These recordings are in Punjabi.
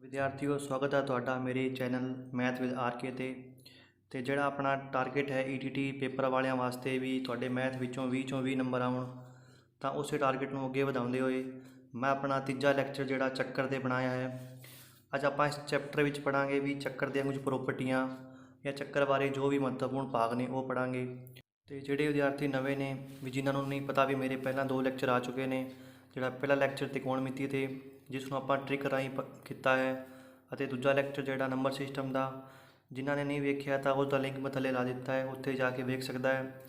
विद्यार्थियों स्वागत है ਤੁਹਾਡਾ ਮੇਰੇ ਚੈਨਲ ਮੈਥ ਵਿਦ ਆਰਕੇ ਤੇ ਜਿਹੜਾ ਆਪਣਾ ਟਾਰਗੇਟ ਹੈ ਈਟੀਟੀ ਪੇਪਰ ਵਾਲਿਆਂ ਵਾਸਤੇ ਵੀ ਤੁਹਾਡੇ ਮੈਥ ਵਿੱਚੋਂ 20 ਚੋਂ 20 ਨੰਬਰ ਆਉਣ ਤਾਂ ਉਸੇ ਟਾਰਗੇਟ ਨੂੰ ਅੱਗੇ ਵਧਾਉਂਦੇ ਹੋਏ ਮੈਂ ਆਪਣਾ ਤੀਜਾ ਲੈਕਚਰ ਜਿਹੜਾ ਚੱਕਰ ਤੇ ਬਣਾਇਆ ਹੈ। ਅੱਜ ਆਪਾਂ ਇਸ ਚੈਪਟਰ ਵਿੱਚ ਪੜਾਂਗੇ ਵੀ ਚੱਕਰ ਦੀਆਂ ਕੁਝ ਪ੍ਰੋਪਰਟੀਆਂ ਜਾਂ ਚੱਕਰ ਬਾਰੇ ਜੋ ਵੀ ਮਹੱਤਵਪੂਰਨ ਭਾਗ ਨੇ ਉਹ ਪੜਾਂਗੇ। ਤੇ ਜਿਹੜੇ ਵਿਦਿਆਰਥੀ ਨਵੇਂ ਨੇ ਵੀ ਜਿਨ੍ਹਾਂ ਨੂੰ ਨਹੀਂ ਪਤਾ ਵੀ ਮੇਰੇ ਪਹਿਲਾਂ 2 ਲੈਕਚਰ ਆ ਚੁੱਕੇ ਨੇ, ਜਿਹੜਾ ਪਹਿਲਾ ਲੈਕਚਰ ਤ੍ਰਿਕੋਣਮਿਤੀ ਤੇ ਜਿਸ ਨੂੰ ਆਪਾਂ ਟ੍ਰਿਕ ਰਾਹੀਂ ਕੀਤਾ ਹੈ ਅਤੇ ਦੂਜਾ ਲੈਕਚਰ ਜਿਹੜਾ ਨੰਬਰ ਸਿਸਟਮ ਦਾ, ਜਿਨ੍ਹਾਂ ਨੇ ਨਹੀਂ ਵੇਖਿਆ ਤਾਂ ਉਸ ਦਾ ਲਿੰਕ ਮੈਂ ਥੱਲੇ ਲਾ ਦਿੱਤਾ ਹੈ, ਉੱਥੇ ਜਾ ਕੇ ਵੇਖ ਸਕਦਾ ਹੈ।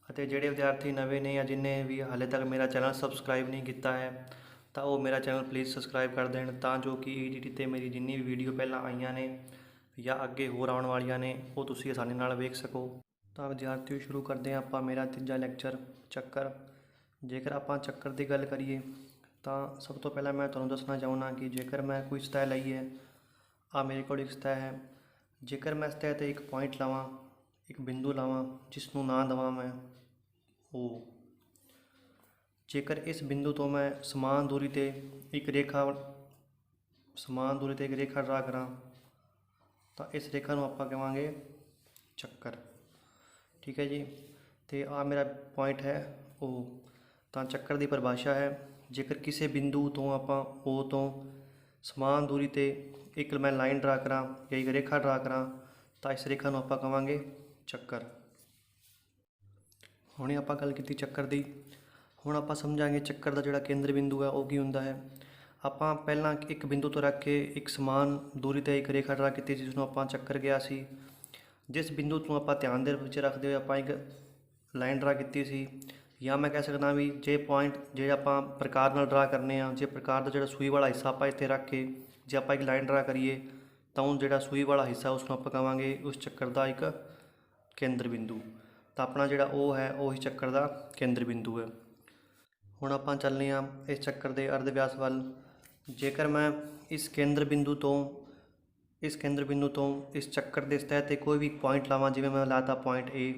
ਅਤੇ ਜਿਹੜੇ ਵਿਦਿਆਰਥੀ ਨਵੇਂ ਨੇ ਜਾਂ ਜਿਨ੍ਹਾਂ ਵੀ ਹਾਲੇ ਤੱਕ ਮੇਰਾ ਚੈਨਲ ਸਬਸਕ੍ਰਾਈਬ ਨਹੀਂ ਕੀਤਾ ਹੈ ਤਾਂ ਉਹ ਮੇਰਾ ਚੈਨਲ ਪਲੀਜ਼ ਸਬਸਕ੍ਰਾਈਬ ਕਰ ਦੇਣ, ਤਾਂ ਜੋ ਕਿ ਈਟੀਟੀ 'ਤੇ ਮੇਰੀ ਜਿੰਨੀ ਵੀ ਵੀਡੀਓ ਪਹਿਲਾਂ ਆਈਆਂ ਨੇ ਜਾਂ ਅੱਗੇ ਹੋਰ ਆਉਣ ਵਾਲੀਆਂ ਨੇ ਉਹ ਤੁਸੀਂ ਆਸਾਨੀ ਨਾਲ ਵੇਖ ਸਕੋ। ਤਾਂ ਵਿਦਿਆਰਥੀਓ ਸ਼ੁਰੂ ਕਰਦੇ ਹਾਂ ਆਪਾਂ ਮੇਰਾ ਤੀਜਾ ਲੈਕਚਰ ਚੱਕਰ। ਜੇਕਰ ਆਪਾਂ ਚੱਕਰ ਦੀ ਗੱਲ ਕਰੀਏ ਤਾਂ ਸਭ ਤੋਂ ਪਹਿਲਾਂ ਮੈਂ ਤੁਹਾਨੂੰ ਦੱਸਣਾ ਚਾਹੁੰਦਾ ਕਿ ਜੇਕਰ ਮੈਂ ਕੋਈ ਸਤਹ ਲਈ ਹੈ, ਆ ਮੇਰੇ ਕੋਲ ਇੱਕ ਸਤਹ ਹੈ, ਜੇਕਰ ਮੈਂ ਸਤਹ 'ਤੇ ਇੱਕ ਪੁਆਇੰਟ ਲਾਵਾਂ, ਇੱਕ ਬਿੰਦੂ ਲਾਵਾਂ ਜਿਸ ਨੂੰ ਨਾਂ ਦੇਵਾਂ ਮੈਂ O, ਜੇਕਰ ਇਸ ਬਿੰਦੂ ਤੋਂ ਮੈਂ ਸਮਾਨ ਦੂਰੀ 'ਤੇ ਇੱਕ ਰੇਖਾ ਡਰਾ ਕਰਾਂ ਤਾਂ ਇਸ ਰੇਖਾ ਨੂੰ ਆਪਾਂ ਕਹਾਂਗੇ ਚੱਕਰ। ਠੀਕ ਹੈ ਜੀ। ਤੇ ਆ ਮੇਰਾ ਪੁਆਇੰਟ ਹੈ O। ਤਾਂ ਚੱਕਰ ਦੀ ਪਰਿਭਾਸ਼ਾ ਹੈ, ਜੇਕਰ ਕਿਸੇ ਬਿੰਦੂ ਤੋਂ ਆਪਾਂ O ਤੋਂ ਸਮਾਨ ਦੂਰੀ 'ਤੇ ਇੱਕ ਮੈਂ ਲਾਈਨ ਡਰਾ ਕਰਾਂ ਜਾਂ ਇੱਕ ਰੇਖਾ ਡਰਾ ਕਰਾਂ ਤਾਂ ਇਸ ਰੇਖਾ ਨੂੰ ਆਪਾਂ ਕਹਾਂਗੇ ਚੱਕਰ। ਹੁਣੇ ਆਪਾਂ ਗੱਲ ਕੀਤੀ ਚੱਕਰ ਦੀ, ਹੁਣ ਆਪਾਂ ਸਮਝਾਂਗੇ ਚੱਕਰ ਦਾ ਜਿਹੜਾ ਕੇਂਦਰ ਬਿੰਦੂ ਹੈ ਉਹ ਕੀ ਹੁੰਦਾ ਹੈ। ਆਪਾਂ ਪਹਿਲਾਂ ਇੱਕ ਬਿੰਦੂ ਤੋਂ ਰੱਖ ਕੇ ਇੱਕ ਸਮਾਨ ਦੂਰੀ 'ਤੇ ਇੱਕ ਰੇਖਾ ਡਰਾ ਕੀਤੀ ਜਿਸ ਨੂੰ ਆਪਾਂ ਚੱਕਰ ਕਿਹਾ ਸੀ। ਜਿਸ ਬਿੰਦੂ ਤੋਂ ਆਪਾਂ ਧਿਆਨ ਦੇ ਵਿੱਚ ਰੱਖਦੇ ਹੋਏ ਆਪਾਂ ਇੱਕ ਲਾਈਨ ਡਰਾ ਕੀਤੀ ਸੀ, ਜਾਂ ਮੈਂ ਕਹਿ ਸਕਦਾ ਵੀ ਜੇ ਪੁਆਇੰਟ ਜਿਹੜੇ ਆਪਾਂ ਪ੍ਰਕਾਰ ਨਾਲ ਡਰਾ ਕਰਨੇ ਆ, ਜੇ ਪ੍ਰਕਾਰ ਦਾ ਜਿਹੜਾ ਸੂਈ ਵਾਲਾ ਹਿੱਸਾ ਆਪਾਂ ਇੱਥੇ ਰੱਖ ਕੇ ਜੇ ਆਪਾਂ ਇੱਕ ਲਾਈਨ ਡਰਾ ਕਰੀਏ ਤਾਂ ਉਹ ਜਿਹੜਾ ਸੂਈ ਵਾਲਾ ਹਿੱਸਾ ਉਸ ਨੂੰ ਆਪਾਂ ਕਹਾਂਗੇ ਉਸ ਚੱਕਰ ਦਾ ਇੱਕ ਕੇਂਦਰ ਬਿੰਦੂ। ਤਾਂ ਆਪਣਾ ਜਿਹੜਾ ਉਹ ਹੈ ਉਹੀ ਚੱਕਰ ਦਾ ਕੇਂਦਰ ਬਿੰਦੂ ਹੈ। ਹੁਣ ਆਪਾਂ ਚੱਲਦੇ ਹਾਂ ਇਸ ਚੱਕਰ ਦੇ ਅਰਧ ਵਿਆਸ ਵੱਲ। ਜੇਕਰ ਮੈਂ ਇਸ ਕੇਂਦਰ ਬਿੰਦੂ ਤੋਂ ਇਸ ਚੱਕਰ ਦੇ ਸਤਹ 'ਤੇ ਕੋਈ ਵੀ ਪੁਆਇੰਟ ਲਾਵਾਂ, ਜਿਵੇਂ ਮੈਂ ਲਾਤਾ ਪੁਆਇੰਟ A,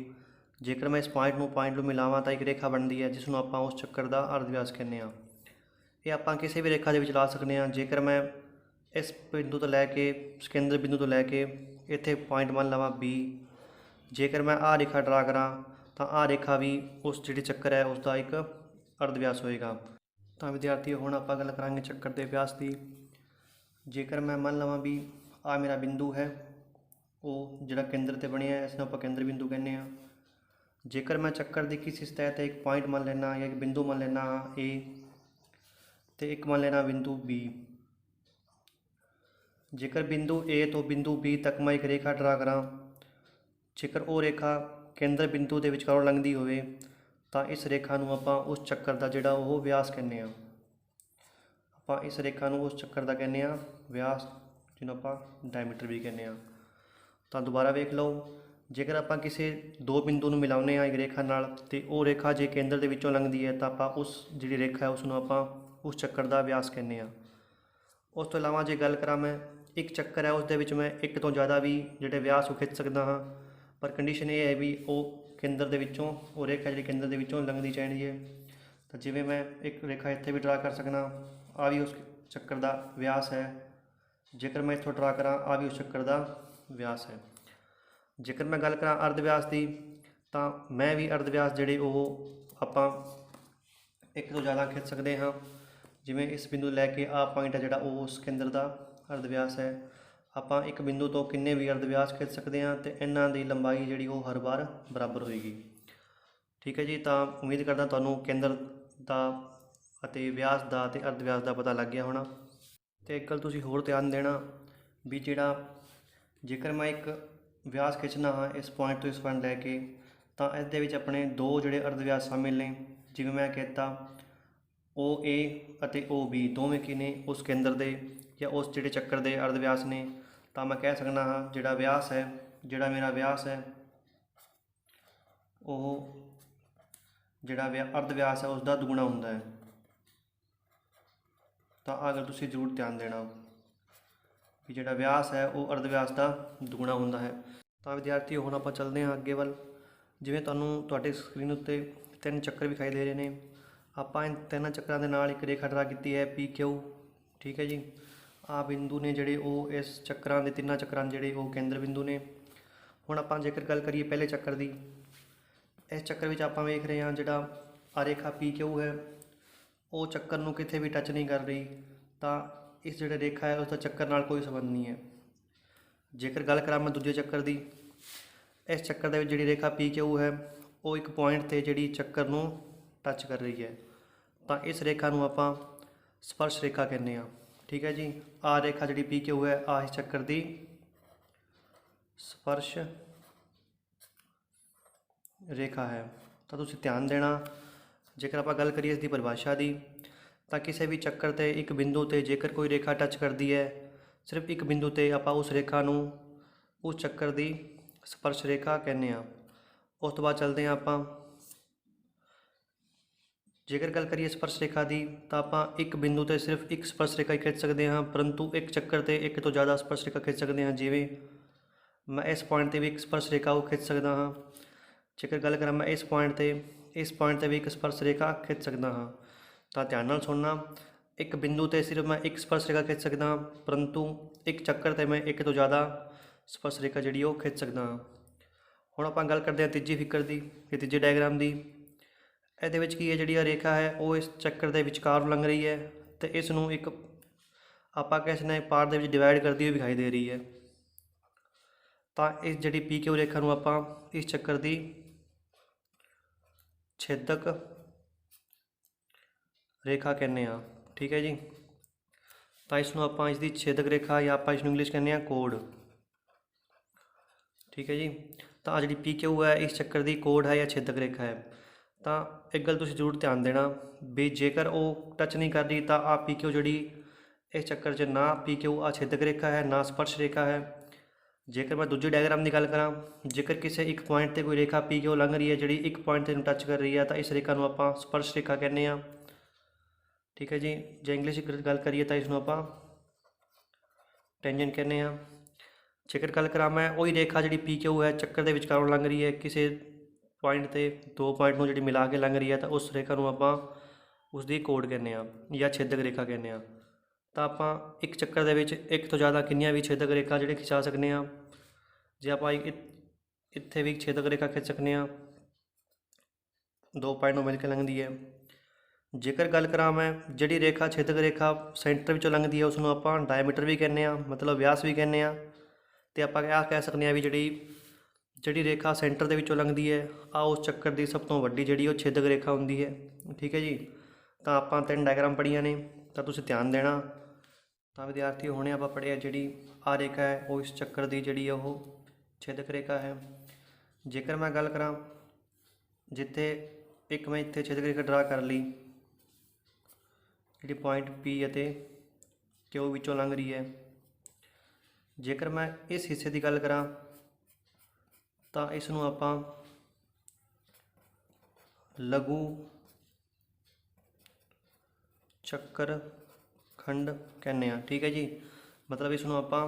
ਜੇਕਰ ਮੈਂ ਇਸ ਪੁਆਇੰਟ ਨੂੰ ਮਿਲਾਵਾਂ ਤਾਂ ਇੱਕ ਰੇਖਾ ਬਣਦੀ ਹੈ ਜਿਸ ਨੂੰ ਆਪਾਂ ਉਸ ਚੱਕਰ ਦਾ ਅਰਧ ਵਿਆਸ ਕਹਿੰਦੇ ਹਾਂ। ਇਹ ਆਪਾਂ ਕਿਸੇ ਵੀ ਰੇਖਾ ਦੇ ਵਿੱਚ ਲਾ ਸਕਦੇ ਹਾਂ। ਜੇਕਰ ਮੈਂ ਇਸ ਬਿੰਦੂ ਤੋਂ ਲੈ ਕੇ ਇਸ ਕੇਂਦਰ ਬਿੰਦੂ ਤੋਂ ਲੈ ਕੇ ਇੱਥੇ ਪੁਆਇੰਟ ਮੰਨ ਲਵਾਂ B, ਜੇਕਰ ਮੈਂ ਆਹ ਰੇਖਾ ਡਰਾ ਕਰਾਂ ਤਾਂ ਆਹ ਰੇਖਾ ਵੀ ਉਸ ਜਿਹੜੇ ਚੱਕਰ ਹੈ ਉਸ ਦਾ ਇੱਕ ਅਰਧ ਵਿਆਸ ਹੋਏਗਾ। ਤਾਂ ਵਿਦਿਆਰਥੀਓ ਹੁਣ ਆਪਾਂ ਗੱਲ ਕਰਾਂਗੇ ਚੱਕਰ ਦੇ ਵਿਆਸ ਦੀ। ਜੇਕਰ ਮੈਂ ਮੰਨ ਲਵਾਂ ਵੀ ਆਹ ਮੇਰਾ ਬਿੰਦੂ ਹੈ ਉਹ ਜਿਹੜਾ ਕੇਂਦਰ 'ਤੇ ਬਣਿਆ ਇਸ ਨੂੰ ਆਪਾਂ ਕੇਂਦਰ ਬਿੰਦੂ ਕਹਿੰਦੇ ਹਾਂ। ਜੇਕਰ ਮੈਂ ਚੱਕਰ ਦੀ ਕਿਸੇ ਸਤਹ 'ਤੇ ਇੱਕ ਪੁਆਇੰਟ ਮੰਨ ਲੈਣਾ ਜਾਂ ਇੱਕ ਬਿੰਦੂ ਮੰਨ ਲੈਣਾ A ਅਤੇ ਇੱਕ ਮੰਨ ਲੈਣਾ ਬਿੰਦੂ B, ਜੇਕਰ ਬਿੰਦੂ A ਤੋਂ ਬਿੰਦੂ B ਤੱਕ ਮੈਂ ਇੱਕ ਰੇਖਾ ਡਰਾ ਕਰਾਂ, ਜੇਕਰ ਉਹ ਰੇਖਾ ਕੇਂਦਰ ਬਿੰਦੂ ਦੇ ਵਿਚਕਾਰੋਂ ਲੰਘਦੀ ਹੋਵੇ ਤਾਂ ਇਸ ਰੇਖਾ ਨੂੰ ਆਪਾਂ ਉਸ ਚੱਕਰ ਦਾ ਜਿਹੜਾ ਉਹ ਵਿਆਸ ਕਹਿੰਦੇ ਹਾਂ। ਆਪਾਂ ਇਸ ਰੇਖਾ ਨੂੰ ਉਸ ਚੱਕਰ ਦਾ ਕਹਿੰਦੇ ਹਾਂ ਵਿਆਸ, ਜਿਹਨੂੰ ਆਪਾਂ ਡਾਇਮੀਟਰ ਵੀ ਕਹਿੰਦੇ ਹਾਂ। ਤਾਂ ਦੁਬਾਰਾ ਵੇਖ ਲਓ, ਜੇਕਰ ਆਪਾਂ ਕਿਸੇ 2 ਬਿੰਦੂ ਨੂੰ ਮਿਲਾਉਂਦੇ ਹਾਂ ਇੱਕ ਰੇਖਾ ਨਾਲ ਅਤੇ ਉਹ ਰੇਖਾ ਜੇ ਕੇਂਦਰ ਦੇ ਵਿੱਚੋਂ ਲੰਘਦੀ ਹੈ ਤਾਂ ਆਪਾਂ ਉਸ ਜਿਹੜੀ ਰੇਖਾ ਹੈ ਉਸ ਨੂੰ ਆਪਾਂ ਉਸ ਚੱਕਰ ਦਾ ਵਿਆਸ ਕਹਿੰਦੇ ਹਾਂ। ਉਸ ਤੋਂ ਇਲਾਵਾ ਜੇ ਗੱਲ ਕਰਾਂ ਮੈਂ ਇੱਕ ਚੱਕਰ ਹੈ ਉਸ ਦੇ ਵਿੱਚ ਮੈਂ ਇੱਕ ਤੋਂ ਜ਼ਿਆਦਾ ਵੀ ਜਿਹੜੇ ਵਿਆਸ ਉਹ ਖਿੱਚ ਸਕਦਾ ਹਾਂ, ਪਰ ਕੰਡੀਸ਼ਨ ਇਹ ਹੈ ਵੀ ਉਹ ਕੇਂਦਰ ਦੇ ਵਿੱਚੋਂ ਉਹ ਰੇਖਾ ਜਿਹੜੀ ਕੇਂਦਰ ਦੇ ਵਿੱਚੋਂ ਲੰਘਦੀ ਚਾਹੀਦੀ ਹੈ। ਤਾਂ ਜਿਵੇਂ ਮੈਂ ਇੱਕ ਰੇਖਾ ਇੱਥੇ ਵੀ ਡਰਾ ਕਰ ਸਕਦਾ, ਆ ਵੀ ਉਸ ਚੱਕਰ ਦਾ ਵਿਆਸ ਹੈ। ਜੇਕਰ ਮੈਂ ਇੱਥੋਂ ਡਰਾ ਕਰਾਂ ਆ ਵੀ ਉਸ ਚੱਕਰ ਦਾ ਵਿਆਸ ਹੈ। ਜੇਕਰ ਮੈਂ ਗੱਲ ਕਰਾਂ ਅਰਧ ਵਿਆਸ ਦੀ ਤਾਂ ਮੈਂ ਵੀ ਅਰਧ ਵਿਆਸ ਜਿਹੜੇ ਉਹ ਆਪਾਂ ਇੱਕ ਤੋਂ ਜ਼ਿਆਦਾ ਖਿੱਚ ਸਕਦੇ ਹਾਂ। ਜਿਵੇਂ ਇਸ ਬਿੰਦੂ ਲੈ ਕੇ ਆਹ ਪੁਆਇੰਟ ਹੈ ਜਿਹੜਾ ਉਹ ਉਸ ਕੇਂਦਰ ਦਾ ਅਰਧ ਵਿਆਸ ਹੈ। ਆਪਾਂ ਇੱਕ ਬਿੰਦੂ ਤੋਂ ਕਿੰਨੇ ਵੀ ਅਰਧ ਵਿਆਸ ਖਿੱਚ ਸਕਦੇ ਹਾਂ ਅਤੇ ਇਹਨਾਂ ਦੀ ਲੰਬਾਈ ਜਿਹੜੀ ਉਹ ਹਰ ਵਾਰ ਬਰਾਬਰ ਹੋਏਗੀ। ਠੀਕ ਹੈ ਜੀ। ਤਾਂ ਉਮੀਦ ਕਰਦਾ ਤੁਹਾਨੂੰ ਕੇਂਦਰ ਦਾ ਅਤੇ ਵਿਆਸ ਦਾ ਅਤੇ ਅਰਧ ਵਿਆਸ ਦਾ ਪਤਾ ਲੱਗ ਗਿਆ ਹੋਣਾ। ਅਤੇ ਇੱਕ ਗੱਲ ਤੁਸੀਂ ਹੋਰ ਧਿਆਨ ਦੇਣਾ ਵੀ ਜੇਕਰ ਮੈਂ ਇੱਕ ਵਿਆਸ ਖਿੱਚਣਾ ਹਾਂ ਇਸ ਪੁਆਇੰਟ ਤੋਂ ਇਸ ਪੁਆਇੰਟ ਲੈ ਕੇ ਤਾਂ ਇਸ ਦੇ ਵਿੱਚ ਆਪਣੇ 2 ਜਿਹੜੇ ਅਰਧ ਵਿਆਸ ਸ਼ਾਮਿਲ ਨੇ। ਜਿਵੇਂ ਮੈਂ ਕਹਿਤਾ OA ਅਤੇ OB ਦੋਵੇਂ ਕੀ ਨੇ ਉਸ ਕੇਂਦਰ ਦੇ ਜਾਂ ਉਸ ਜਿਹੜੇ ਚੱਕਰ ਦੇ ਅਰਧ ਵਿਆਸ ਨੇ। ਤਾਂ ਮੈਂ ਕਹਿ ਸਕਦਾ ਹਾਂ ਜਿਹੜਾ ਮੇਰਾ ਵਿਆਸ ਹੈ ਉਹ ਜਿਹੜਾ ਅਰਧ ਵਿਆਸ ਹੈ ਉਸ ਦਾ ਦੁੱਗਣਾ ਹੁੰਦਾ ਹੈ। ਤਾਂ ਆਹ ਗੱਲ ਤੁਸੀਂ ਜ਼ਰੂਰ ਧਿਆਨ ਦੇਣਾ ਵੀ ਜਿਹੜਾ ਵਿਆਸ ਹੈ ਉਹ ਅਰਧ ਵਿਆਸ ਦਾ ਦੁੱਗਣਾ ਹੁੰਦਾ ਹੈ। ਤਾਂ ਵਿਦਿਆਰਥੀਓ ਹੁਣ ਆਪਾਂ ਚੱਲਦੇ ਹਾਂ ਅੱਗੇ ਵੱਲ। ਜਿਵੇਂ ਤੁਹਾਡੇ ਸਕਰੀਨ ਉੱਤੇ 3 ਚੱਕਰ ਵਿਖਾਈ ਦੇ ਰਹੇ ਨੇ, ਆਪਾਂ ਇਨ 3 ਚੱਕਰਾਂ ਦੇ ਨਾਲ ਇੱਕ ਰੇਖਾ ਡਰਾ ਕੀਤੀ ਹੈ PQ। ਠੀਕ ਹੈ ਜੀ। ਆ ਬਿੰਦੂ ਨੇ ਜਿਹੜੇ ਉਹ ਇਸ ਚੱਕਰਾਂ ਦੇ ਤਿੰਨਾਂ ਚੱਕਰਾਂ ਦੇ ਜਿਹੜੇ ਉਹ ਕੇਂਦਰ ਬਿੰਦੂ ਨੇ। ਹੁਣ ਆਪਾਂ ਜੇਕਰ ਗੱਲ ਕਰੀਏ ਪਹਿਲੇ ਚੱਕਰ ਦੀ, ਇਸ ਚੱਕਰ ਵਿੱਚ ਆਪਾਂ ਵੇਖ ਰਹੇ ਹਾਂ ਜਿਹੜਾ ਆ ਰੇਖਾ ਪੀ ਕਿਊ ਹੈ ਉਹ ਚੱਕਰ ਨੂੰ ਕਿਤੇ ਵੀ ਟੱਚ ਨਹੀਂ ਕਰ ਰਹੀ, ਤਾਂ ਇਸ ਜਿਹੜੇ ਰੇਖਾ ਹੈ ਉਸ ਦਾ ਚੱਕਰ ਨਾਲ ਕੋਈ ਸੰਬੰਧ ਨਹੀਂ ਹੈ। ਜੇਕਰ ਗੱਲ ਕਰਾਂ ਮੈਂ ਦੂਜੇ ਚੱਕਰ ਦੀ, ਇਸ ਚੱਕਰ ਦੇ ਵਿੱਚ ਜਿਹੜੀ ਰੇਖਾ ਪੀ ਕਿਊ ਹੈ ਉਹ ਇੱਕ ਪੁਆਇੰਟ 'ਤੇ ਜਿਹੜੀ ਚੱਕਰ ਨੂੰ ਟੱਚ ਕਰ ਰਹੀ ਹੈ, ਤਾਂ ਇਸ ਰੇਖਾ ਨੂੰ ਆਪਾਂ ਸਪਰਸ਼ ਰੇਖਾ ਕਹਿੰਦੇ ਹਾਂ। ਠੀਕ ਹੈ ਜੀ, ਆਹ ਰੇਖਾ ਜਿਹੜੀ ਪੀ ਕਿਊ ਹੈ ਆਹ ਇਸ ਚੱਕਰ ਦੀ ਸਪਰਸ਼ ਰੇਖਾ ਹੈ। ਤਾਂ ਤੁਸੀਂ ਧਿਆਨ ਦੇਣਾ, ਜੇਕਰ ਆਪਾਂ ਗੱਲ ਕਰੀਏ ਇਸ ਦੀ ਪਰਿਭਾਸ਼ਾ ਦੀ, ਤਾਂ ਕਿਸੇ ਵੀ ਚੱਕਰ 'ਤੇ ਇੱਕ ਬਿੰਦੂ 'ਤੇ ਜੇਕਰ ਕੋਈ ਰੇਖਾ ਟੱਚ ਕਰਦੀ ਹੈ, ਸਿਰਫ ਇੱਕ ਬਿੰਦੂ 'ਤੇ ਆਪਾਂ ਉਸ ਰੇਖਾ ਨੂੰ ਉਸ ਚੱਕਰ ਦੀ ਸਪਰਸ਼ ਰੇਖਾ ਕਹਿੰਦੇ ਹਾਂ। ਉਸ ਤੋਂ ਬਾਅਦ ਚੱਲਦੇ ਹਾਂ ਆਪਾਂ, ਜੇਕਰ ਗੱਲ ਕਰੀਏ ਸਪਰਸ਼ ਰੇਖਾ ਦੀ, ਤਾਂ ਆਪਾਂ ਇੱਕ ਬਿੰਦੂ 'ਤੇ ਸਿਰਫ ਇੱਕ ਸਪਰਸ਼ ਰੇਖਾ ਹੀ ਖਿੱਚ ਸਕਦੇ ਹਾਂ, ਪਰੰਤੂ ਇੱਕ ਚੱਕਰ 'ਤੇ ਇੱਕ ਤੋਂ ਜ਼ਿਆਦਾ ਸਪਰਸ਼ ਰੇਖਾ ਖਿੱਚ ਸਕਦੇ ਹਾਂ। ਜਿਵੇਂ ਮੈਂ ਇਸ ਪੁਆਇੰਟ 'ਤੇ ਵੀ ਇੱਕ ਸਪਰਸ਼ ਰੇਖਾ ਉਹ ਖਿੱਚ ਸਕਦਾ ਹਾਂ। ਜੇਕਰ ਗੱਲ ਕਰਾਂ ਮੈਂ ਇਸ ਪੁਆਇੰਟ 'ਤੇ ਵੀ ਇੱਕ ਸਪਰਸ਼ ਰੇਖਾ ਖਿੱਚ ਸਕਦਾ ਹਾਂ। ਤਾਂ ਧਿਆਨ ਨਾਲ ਸੁਣਨਾ, ਇੱਕ ਬਿੰਦੂ 'ਤੇ ਸਿਰਫ ਮੈਂ ਇੱਕ ਸਪਰਸ਼ ਰੇਖਾ ਖਿੱਚ ਸਕਦਾ ਹਾਂ, ਪਰੰਤੂ ਇੱਕ ਚੱਕਰ 'ਤੇ ਮੈਂ ਇੱਕ ਤੋਂ ਜ਼ਿਆਦਾ ਸਪਰਸ਼ ਰੇਖਾ ਜਿਹੜੀ ਉਹ ਖਿੱਚ ਸਕਦਾ ਹਾਂ। ਹੁਣ ਆਪਾਂ ਗੱਲ ਕਰਦੇ ਹਾਂ ਤੀਜੀ ਫਿਗਰ ਦੀ, ਇਹ ਤੀਜੇ ਡਾਇਗਰਾਮ ਦੀ। ਇਹਦੇ ਵਿੱਚ ਕੀ ਹੈ, ਜਿਹੜੀ ਆ ਰੇਖਾ ਹੈ ਉਹ ਇਸ ਚੱਕਰ ਦੇ ਵਿਚਕਾਰ ਲੰਘ ਰਹੀ ਹੈ ਅਤੇ ਇਸ ਨੂੰ ਇੱਕ ਆਪਾਂ ਕਿਸ ਨੇ ਪਾਰਟ ਦੇ ਵਿੱਚ ਡਿਵਾਈਡ ਕਰਦੀ ਹੋਈ ਵਿਖਾਈ ਦੇ ਰਹੀ ਹੈ। ਤਾਂ ਇਸ ਜਿਹੜੀ ਪੀ ਕਿਊ ਰੇਖਾ ਨੂੰ ਆਪਾਂ ਇਸ ਚੱਕਰ ਦੀ ਛੇਦਕ ਰੇਖਾ ਕਹਿੰਦੇ ਹਾਂ। ਠੀਕ ਹੈ ਜੀ, ਤਾਂ ਇਸ ਨੂੰ ਆਪਾਂ ਇਸ ਦੀ ਛੇਦਕ ਰੇਖਾ ਜਾਂ ਆਪਾਂ ਇਸ ਨੂੰ ਇੰਗਲਿਸ਼ ਕਹਿੰਦੇ ਹਾਂ ਕੋਡ। ਠੀਕ ਹੈ ਜੀ, ਤਾਂ ਆ ਜਿਹੜੀ ਪੀ ਕਿਊ ਹੈ ਇਸ ਚੱਕਰ ਦੀ ਕੋਡ ਹੈ ਜਾਂ ਛੇਦਕ ਰੇਖਾ ਹੈ। ਤਾਂ ਇੱਕ ਗੱਲ ਤੁਸੀਂ ਜ਼ਰੂਰ ਧਿਆਨ ਦੇਣਾ ਵੀ ਜੇਕਰ ਉਹ ਟੱਚ ਨਹੀਂ ਕਰ ਰਹੀ ਤਾਂ ਆ ਪੀ ਕਿਊ ਜਿਹੜੀ ਇਸ ਚੱਕਰ 'ਚ ਨਾ ਪੀ ਕਿਊ ਆ ਛੇਦਕ ਰੇਖਾ ਹੈ ਨਾ ਸਪਰਸ਼ ਰੇਖਾ ਹੈ। ਜੇਕਰ ਮੈਂ ਦੂਜੇ ਡਾਇਗਰਾਮ ਦੀ ਗੱਲ ਕਰਾਂ, ਜੇਕਰ ਕਿਸੇ ਇੱਕ ਪੁਆਇੰਟ 'ਤੇ ਕੋਈ ਰੇਖਾ ਪੀ ਕਿਊ ਲੰਘ ਰਹੀ ਹੈ ਜਿਹੜੀ ਇੱਕ ਪੁਆਇੰਟ 'ਤੇ ਨੂੰ ਟੱਚ ਕਰ ਰਹੀ ਹੈ, ਤਾਂ ਇਸ ਰੇਖਾ ਨੂੰ ਆਪਾਂ ਸਪਰਸ਼ ਰੇਖਾ ਕਹਿੰਦੇ ਹਾਂ। ਠੀਕ ਹੈ ਜੀ, ਜੇ ਇੰਗਲਿਸ਼ ਗੱਲ ਕਰੀਏ ਤਾਂ ਇਸ ਨੂੰ ਆਪਾਂ ਟੈਂਜੈਂਟ ਕਹਿੰਦੇ ਹਾਂ। ਜੇਕਰ ਗੱਲ ਕਰਾਂ ਮੈਂ ਉਹੀ ਰੇਖਾ ਜਿਹੜੀ ਪੀ ਕਿਊ ਹੈ ਚੱਕਰ ਦੇ ਵਿਚਕਾਰੋਂ ਲੰਘ ਰਹੀ ਹੈ, ਕਿਸੇ ਪੁਆਇੰਟ 'ਤੇ ਦੋ ਪੁਆਇੰਟ ਨੂੰ ਜਿਹੜੀ ਮਿਲਾ ਕੇ ਲੰਘ ਰਹੀ ਹੈ, ਤਾਂ ਉਸ ਰੇਖਾ ਨੂੰ ਆਪਾਂ ਉਸ ਦੀ ਕੋਡ ਕਹਿੰਦੇ ਹਾਂ ਜਾਂ ਛੇਦਕ ਰੇਖਾ ਕਹਿੰਦੇ ਹਾਂ। ਤਾਂ ਆਪਾਂ ਇੱਕ ਚੱਕਰ ਦੇ ਵਿੱਚ ਇੱਕ ਤੋਂ ਜ਼ਿਆਦਾ ਕਿੰਨੀਆਂ ਵੀ ਛੇਦਕ ਰੇਖਾ ਜਿਹੜੇ ਖਿਚਾ ਸਕਦੇ ਹਾਂ। ਜੇ ਆਪਾਂ ਇੱਥੇ ਵੀ ਛੇਦਕ ਰੇਖਾ ਖਿੱਚ ਸਕਦੇ ਹਾਂ, ਦੋ ਪੁਆਇੰਟ ਨੂੰ ਮਿਲ ਕੇ ਲੰਘਦੀ ਹੈ। ਜੇਕਰ ਗੱਲ ਕਰਾਂ ਮੈਂ ਜਿਹੜੀ ਰੇਖਾ ਛੇਦਕ ਰੇਖਾ ਸੈਂਟਰ ਵਿੱਚੋਂ ਲੰਘਦੀ ਹੈ ਉਸ ਨੂੰ ਆਪਾਂ ਡਾਇਮੀਟਰ ਵੀ ਕਹਿੰਦੇ ਹਾਂ, ਮਤਲਬ ਵਿਆਸ ਵੀ ਕਹਿੰਦੇ ਹਾਂ। ਅਤੇ ਆਪਾਂ ਆਹ ਕਹਿ ਸਕਦੇ ਹਾਂ ਵੀ ਜਿਹੜੀ ਰੇਖਾ ਸੈਂਟਰ ਦੇ ਵਿੱਚੋਂ ਲੰਘਦੀ ਹੈ ਆ ਉਸ ਚੱਕਰ ਦੀ ਸਭ ਤੋਂ ਵੱਡੀ ਜਿਹੜੀ ਉਹ ਛੇਦਕ ਰੇਖਾ ਹੁੰਦੀ ਹੈ। ਠੀਕ ਹੈ ਜੀ, ਤਾਂ ਆਪਾਂ 3 ਡਾਇਗਰਾਮ ਪੜ੍ਹੀਆਂ ਨੇ, ਤਾਂ ਤੁਸੀਂ ਧਿਆਨ ਦੇਣਾ। ਤਾਂ ਵਿਦਿਆਰਥੀ ਹੁਣੇ ਆਪਾਂ ਪੜ੍ਹਿਆ ਜਿਹੜੀ ਆ ਰੇਖਾ ਹੈ ਉਹ ਇਸ ਚੱਕਰ ਦੀ ਜਿਹੜੀ ਉਹ ਛੇਦਕ ਰੇਖਾ ਹੈ। ਜੇਕਰ ਮੈਂ ਗੱਲ ਕਰਾਂ ਜਿੱਥੇ ਇੱਕ ਮੈਂ ਇੱਥੇ ਛੇਦਕ ਰੇਖਾ ਡਰਾ ਕਰ ਲਈ ਜਿਹੜੀ ਪੁਆਇੰਟ ਪੀ ਅਤੇ ਕਿਊ ਵਿੱਚੋਂ ਲੰਘ ਰਹੀ ਹੈ। ਜੇਕਰ ਮੈਂ ਇਸ ਹਿੱਸੇ ਦੀ ਗੱਲ ਕਰਾਂ ਤਾਂ ਇਸ ਨੂੰ ਆਪਾਂ ਲਘੂ ਚੱਕਰ ਖੰਡ ਕਹਿੰਦੇ ਹਾਂ। ਠੀਕ ਹੈ ਜੀ, ਮਤਲਬ ਇਸ ਨੂੰ ਆਪਾਂ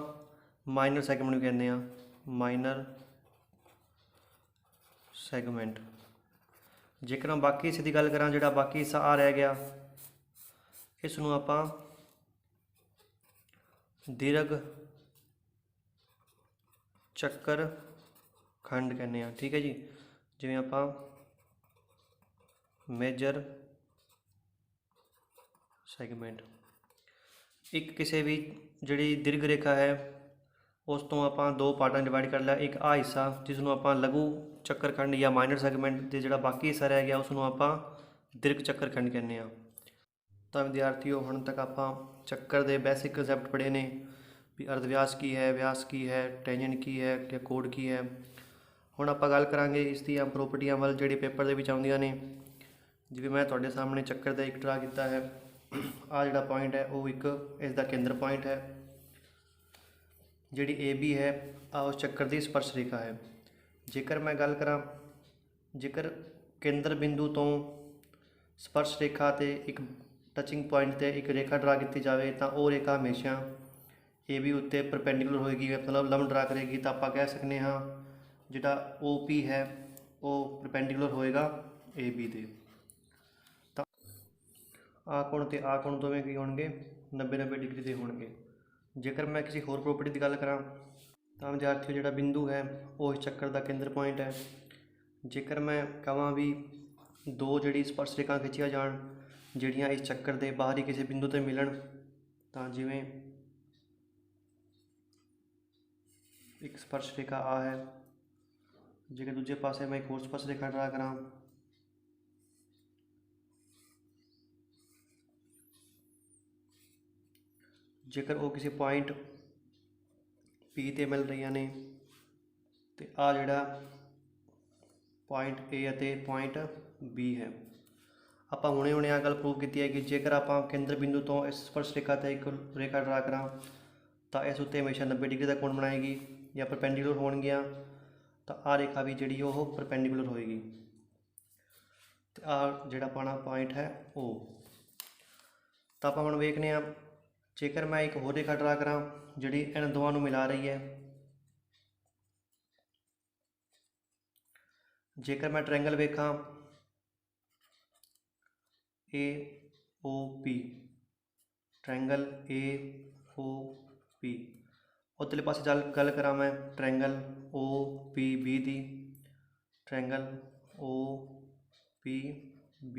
ਮਾਈਨਰ ਸੈਗਮੈਂਟ ਵੀ ਕਹਿੰਦੇ ਹਾਂ, ਮਾਈਨਰ ਸੈਗਮੈਂਟ। ਜੇਕਰ ਮੈਂ ਬਾਕੀ ਹਿੱਸੇ ਦੀ ਗੱਲ ਕਰਾਂ, ਜਿਹੜਾ ਬਾਕੀ ਹਿੱਸਾ ਆ ਰਹਿ ਗਿਆ, ਇਸ ਨੂੰ ਆਪਾਂ ਦੀਰਘ ਚੱਕਰ ਖੰਡ ਕਹਿੰਦੇ ਹਾਂ। ਠੀਕ ਹੈ ਜੀ, ਜਿਵੇਂ ਆਪਾਂ ਮੇਜਰ ਸੈਗਮੈਂਟ। ਇੱਕ ਕਿਸੇ ਵੀ ਜਿਹੜੀ ਦੀਰਘ ਰੇਖਾ ਹੈ ਉਸ ਤੋਂ ਆਪਾਂ ਦੋ ਪਾਰਟਾਂ ਡਿਵਾਈਡ ਕਰ ਲਿਆ, ਇੱਕ ਆ ਹਿੱਸਾ ਜਿਸ ਨੂੰ ਆਪਾਂ ਲਘੂ ਚੱਕਰ ਖੰਡ ਜਾਂ ਮਾਈਨਰ ਸੈਗਮੈਂਟ, ਅਤੇ ਜਿਹੜਾ ਬਾਕੀ ਹਿੱਸਾ ਰਹਿ ਗਿਆ ਉਸ ਨੂੰ ਆਪਾਂ ਦੀਰਘ ਚੱਕਰ ਖੰਡ ਕਹਿੰਦੇ ਹਾਂ। ਤਾਂ ਵਿਦਿਆਰਥੀਓ ਹੁਣ ਤੱਕ ਆਪਾਂ ਚੱਕਰ ਦੇ ਬੇਸਿਕ ਕਨਸੈਪਟ ਪੜ੍ਹੇ ਨੇ ਵੀ ਅਰਧ ਵਿਆਸ ਕੀ ਹੈ, ਵਿਆਸ ਕੀ ਹੈ, ਟੈਂਜੈਂਟ ਕੀ ਹੈ ਜਾਂ ਕੋਡ ਕੀ ਹੈ। ਹੁਣ ਆਪਾਂ ਗੱਲ ਕਰਾਂਗੇ ਇਸ ਦੀਆਂ ਪ੍ਰੋਪਰਟੀਆਂ ਵੱਲ ਜਿਹੜੀ ਪੇਪਰ ਦੇ ਵਿੱਚ ਆਉਂਦੀਆਂ ਨੇ। ਜਿਵੇਂ ਮੈਂ ਤੁਹਾਡੇ ਸਾਹਮਣੇ ਚੱਕਰ ਦਾ ਇੱਕ ਡਰਾ ਕੀਤਾ ਹੈ, ਆਹ ਜਿਹੜਾ ਪੁਆਇੰਟ ਹੈ ਉਹ ਇੱਕ ਇਸ ਦਾ ਕੇਂਦਰ ਪੁਆਇੰਟ ਹੈ। ਜਿਹੜੀ ਏ ਬੀ ਹੈ ਆ ਉਸ ਚੱਕਰ ਦੀ ਸਪਰਸ਼ ਰੇਖਾ ਹੈ। ਜੇਕਰ ਮੈਂ ਗੱਲ ਕਰਾਂ, ਜੇਕਰ ਕੇਂਦਰ ਬਿੰਦੂ ਤੋਂ ਸਪਰਸ਼ ਰੇਖਾ ਤੇ ਇੱਕ ਟਚਿੰਗ ਪੁਆਇੰਟ 'ਤੇ ਇੱਕ ਰੇਖਾ ਡਰਾ ਕੀਤੀ ਜਾਵੇ ਤਾਂ ਉਹ ਰੇਖਾ ਹਮੇਸ਼ਾ ਏ ਬੀ ਉੱਤੇ ਪਰਪੈਂਡੀਕੂਲਰ ਹੋਏਗੀ, ਮਤਲਬ ਲੰਬ ਡਰਾ ਕਰੇਗੀ। ਤਾਂ ਆਪਾਂ ਕਹਿ ਸਕਦੇ ਹਾਂ ਜਿਹੜਾ ਓ ਪੀ ਹੈ ਉਹ ਪਰਪੈਂਡੀਕੂਲਰ ਹੋਏਗਾ ਏ ਬੀ ਦੇ। ਤਾਂ ਆਹ ਕੋਣ ਅਤੇ ਆਹ ਕੋਣ ਦੋਵੇਂ ਕੀ ਹੋਣਗੇ, 90-90 ਡਿਗਰੀ ਦੇ ਹੋਣਗੇ। ਜੇਕਰ ਮੈਂ ਕਿਸੇ ਹੋਰ ਪ੍ਰੋਪਰਟੀ ਦੀ ਗੱਲ ਕਰਾਂ ਤਾਂ ਵਿਦਿਆਰਥੀਓ ਜਿਹੜਾ ਬਿੰਦੂ ਹੈ ਉਹ ਇਸ ਚੱਕਰ ਦਾ ਕੇਂਦਰ ਪੁਆਇੰਟ ਹੈ। ਜੇਕਰ ਮੈਂ ਕਹਾਂ ਵੀ ਦੋ ਜਿਹੜੀ ਸਪਰਸ਼ ਰੇਖਾ ਖਿੱਚੀਆਂ ਜਾਣ ਜਿਹੜੀਆਂ ਇਸ ਚੱਕਰ ਦੇ ਬਾਹਰੀ ਕਿਸੇ ਬਿੰਦੂ 'ਤੇ ਮਿਲਣ, ਤਾਂ ਜਿਵੇਂ ਇੱਕ ਸਪਰਸ਼ ਰੇਖਾ ਆ ਹੈ, ਜੇਕਰ ਦੂਜੇ ਪਾਸੇ ਮੈਂ ਇੱਕ ਹੋਰ ਸਪਰਸ਼ ਰੇਖਾ ਡਰਾ ਕਰਾਂ ਜੇਕਰ ਉਹ ਕਿਸੇ ਪੁਆਇੰਟ P 'ਤੇ ਮਿਲ ਰਹੀਆਂ ਨੇ, ਤੇ ਆ ਜਿਹੜਾ ਪੁਆਇੰਟ A ਅਤੇ ਪੁਆਇੰਟ B ਹੈ। ਆਪਾਂ ਹੁਣੇ ਆ ਗੱਲ ਪ੍ਰੂਵ ਕੀਤੀ ਹੈ ਕਿ ਜੇਕਰ ਆਪਾਂ ਕੇਂਦਰ ਬਿੰਦੂ ਤੋਂ ਇਸ ਸਪਰਸ਼ ਰੇਖਾ 'ਤੇ ਇੱਕ ਰੇਖਾ ਡਰਾ ਕਰਾਂ ਤਾਂ ਇਸ ਉੱਤੇ ਹਮੇਸ਼ਾ 90 ਡਿਗਰੀ ਦਾ ਕੋਣ ਬਣਾਏਗੀ ਜਾਂ ਪਰਪੈਂਡੀਕੂਲਰ ਹੋਣਗੀਆਂ, ਤਾਂ ਆਹ ਰੇਖਾ ਵੀ ਜਿਹੜੀ ਉਹ ਪਰਪੈਂਡੀਕੂਲਰ ਹੋਏਗੀ। ਤੇ ਆਹ ਜਿਹੜਾ ਆਪਣਾ ਪੁਆਇੰਟ ਹੈ ਉਹ। ਤਾਂ ਆਪਾਂ ਹੁਣ ਵੇਖਦੇ ਹਾਂ, ਜੇਕਰ ਮੈਂ ਇੱਕ ਹੋਰ ਰੇਖਾ ਡਰਾ ਕਰਾਂ ਜਿਹੜੀ ਇਹਨਾਂ ਦੋਵਾਂ ਨੂੰ ਮਿਲਾ ਰਹੀ ਹੈ, ਜੇਕਰ ਮੈਂ ਟ੍ਰਾਇੰਗਲ ਵੇਖਾਂ AOP, ਟ੍ਰਾਇੰਗਲ AOP, ਉਤਲੇ ਪਾਸੇ ਗੱਲ ਕਰਾਂ ਮੈਂ ਟ੍ਰਾਇੰਗਲ OPB ਦੀ, ਟ੍ਰਾਇੰਗਲ OPB।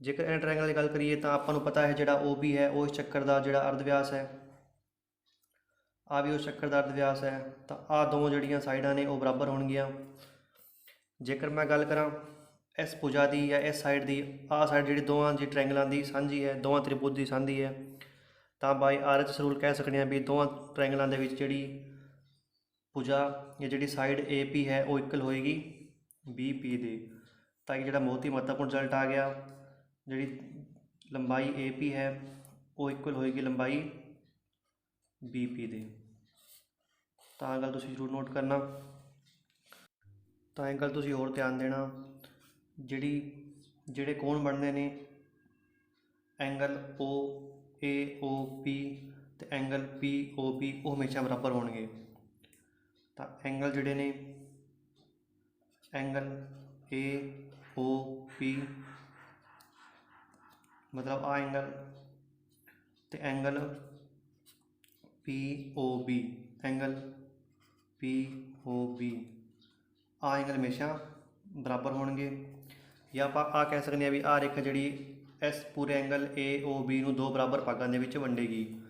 ਜੇਕਰ ਇਹਨਾਂ ਟ੍ਰਾਇੰਗਲ ਦੀ ਗੱਲ ਕਰੀਏ ਤਾਂ ਆਪਾਂ ਨੂੰ ਪਤਾ ਹੈ ਜਿਹੜਾ OB ਹੈ ਉਹ ਇਸ ਚੱਕਰ ਦਾ ਜਿਹੜਾ ਅਰਧ ਵਿਆਸ ਹੈ, ਆ ਵੀ ਉਸ ਚੱਕਰ ਦਾ ਅਰਧ ਵਿਆਸ ਹੈ। ਤਾਂ ਆਹ ਦੋ ਜਿਹੜੀਆਂ ਸਾਈਡਾਂ ਨੇ ਉਹ ਬਰਾਬਰ ਹੋਣਗੀਆਂ। ਜੇਕਰ ਮੈਂ ਗੱਲ ਕਰਾਂ ਇਸ ਭੁਜਾ ਦੀ ਜਾਂ ਇਸ ਸਾਈਡ ਦੀ, ਆਹ ਸਾਈਡ ਜਿਹੜੀ ਦੋਵਾਂ ਦੀ ਟ੍ਰਾਇੰਗਲਾਂ ਦੀ ਸਾਂਝੀ ਹੈ, ਦੋਵਾਂ ਤ੍ਰਿਭੁਜ ਦੀ ਸਾਂਝੀ ਹੈ, ਤਾਂ ਬਾਈ RHS ਰੂਲ ਕਹਿ ਸਕਦੇ ਹਾਂ ਵੀ ਦੋਵਾਂ ਟ੍ਰਾਇੰਗਲਾਂ ਦੇ ਵਿੱਚ ਜਿਹੜੀ ਭੁਜਾ ਜਾਂ ਜਿਹੜੀ ਸਾਈਡ AP ਹੈ ਉਹ ਇਕੁਅਲ ਹੋਏਗੀ BP ਦੇ। ਤਾਂ ਇਹ ਜਿਹੜਾ ਬਹੁਤ ਹੀ ਮਹੱਤਵਪੂਰਨ ਰਿਜ਼ਲਟ ਆ ਗਿਆ, ਜਿਹੜੀ ਲੰਬਾਈ AP ਹੈ ਉਹ ਇਕੁਅਲ ਹੋਏਗੀ ਲੰਬਾਈ BP ਦੇ। ਤਾਂ ਇਹ ਗੱਲ ਤੁਸੀਂ ਜ਼ਰੂਰ ਨੋਟ ਕਰਨਾ। ਤਾਂ ਇਹ ਗੱਲ ਤੁਸੀਂ ਹੋਰ ਧਿਆਨ ਦੇਣਾ, ਜਿਹੜੇ ਕੋਣ ਬਣਦੇ ਨੇ ਐਂਗਲ OAOP ਤੇ ਐਂਗਲ POB ਉਹ ਹਮੇਸ਼ਾ ਬਰਾਬਰ ਹੋਣਗੇ। ਤਾਂ ਐਂਗਲ ਜਿਹੜੇ ਨੇ ਐਂਗਲ AOP ਮਤਲਬ ਆ ਐਂਗਲ, ਤੇ ਐਂਗਲ POB, ਐਂਗਲ POB ਆ ਐਂਗਲ ਹਮੇਸ਼ਾ ਬਰਾਬਰ ਹੋਣਗੇ। ਜਾਂ ਆਪਾਂ ਆ ਕਹਿ ਸਕਦੇ ਹਾਂ ਵੀ ਆਹ ਰੇਖਾ ਜਿਹੜੀ ਇਸ ਪੂਰੇ ਐਂਗਲ AOB ਨੂੰ ਦੋ ਬਰਾਬਰ ਭਾਗਾਂ ਦੇ ਵਿੱਚ ਵੰਡੇਗੀ।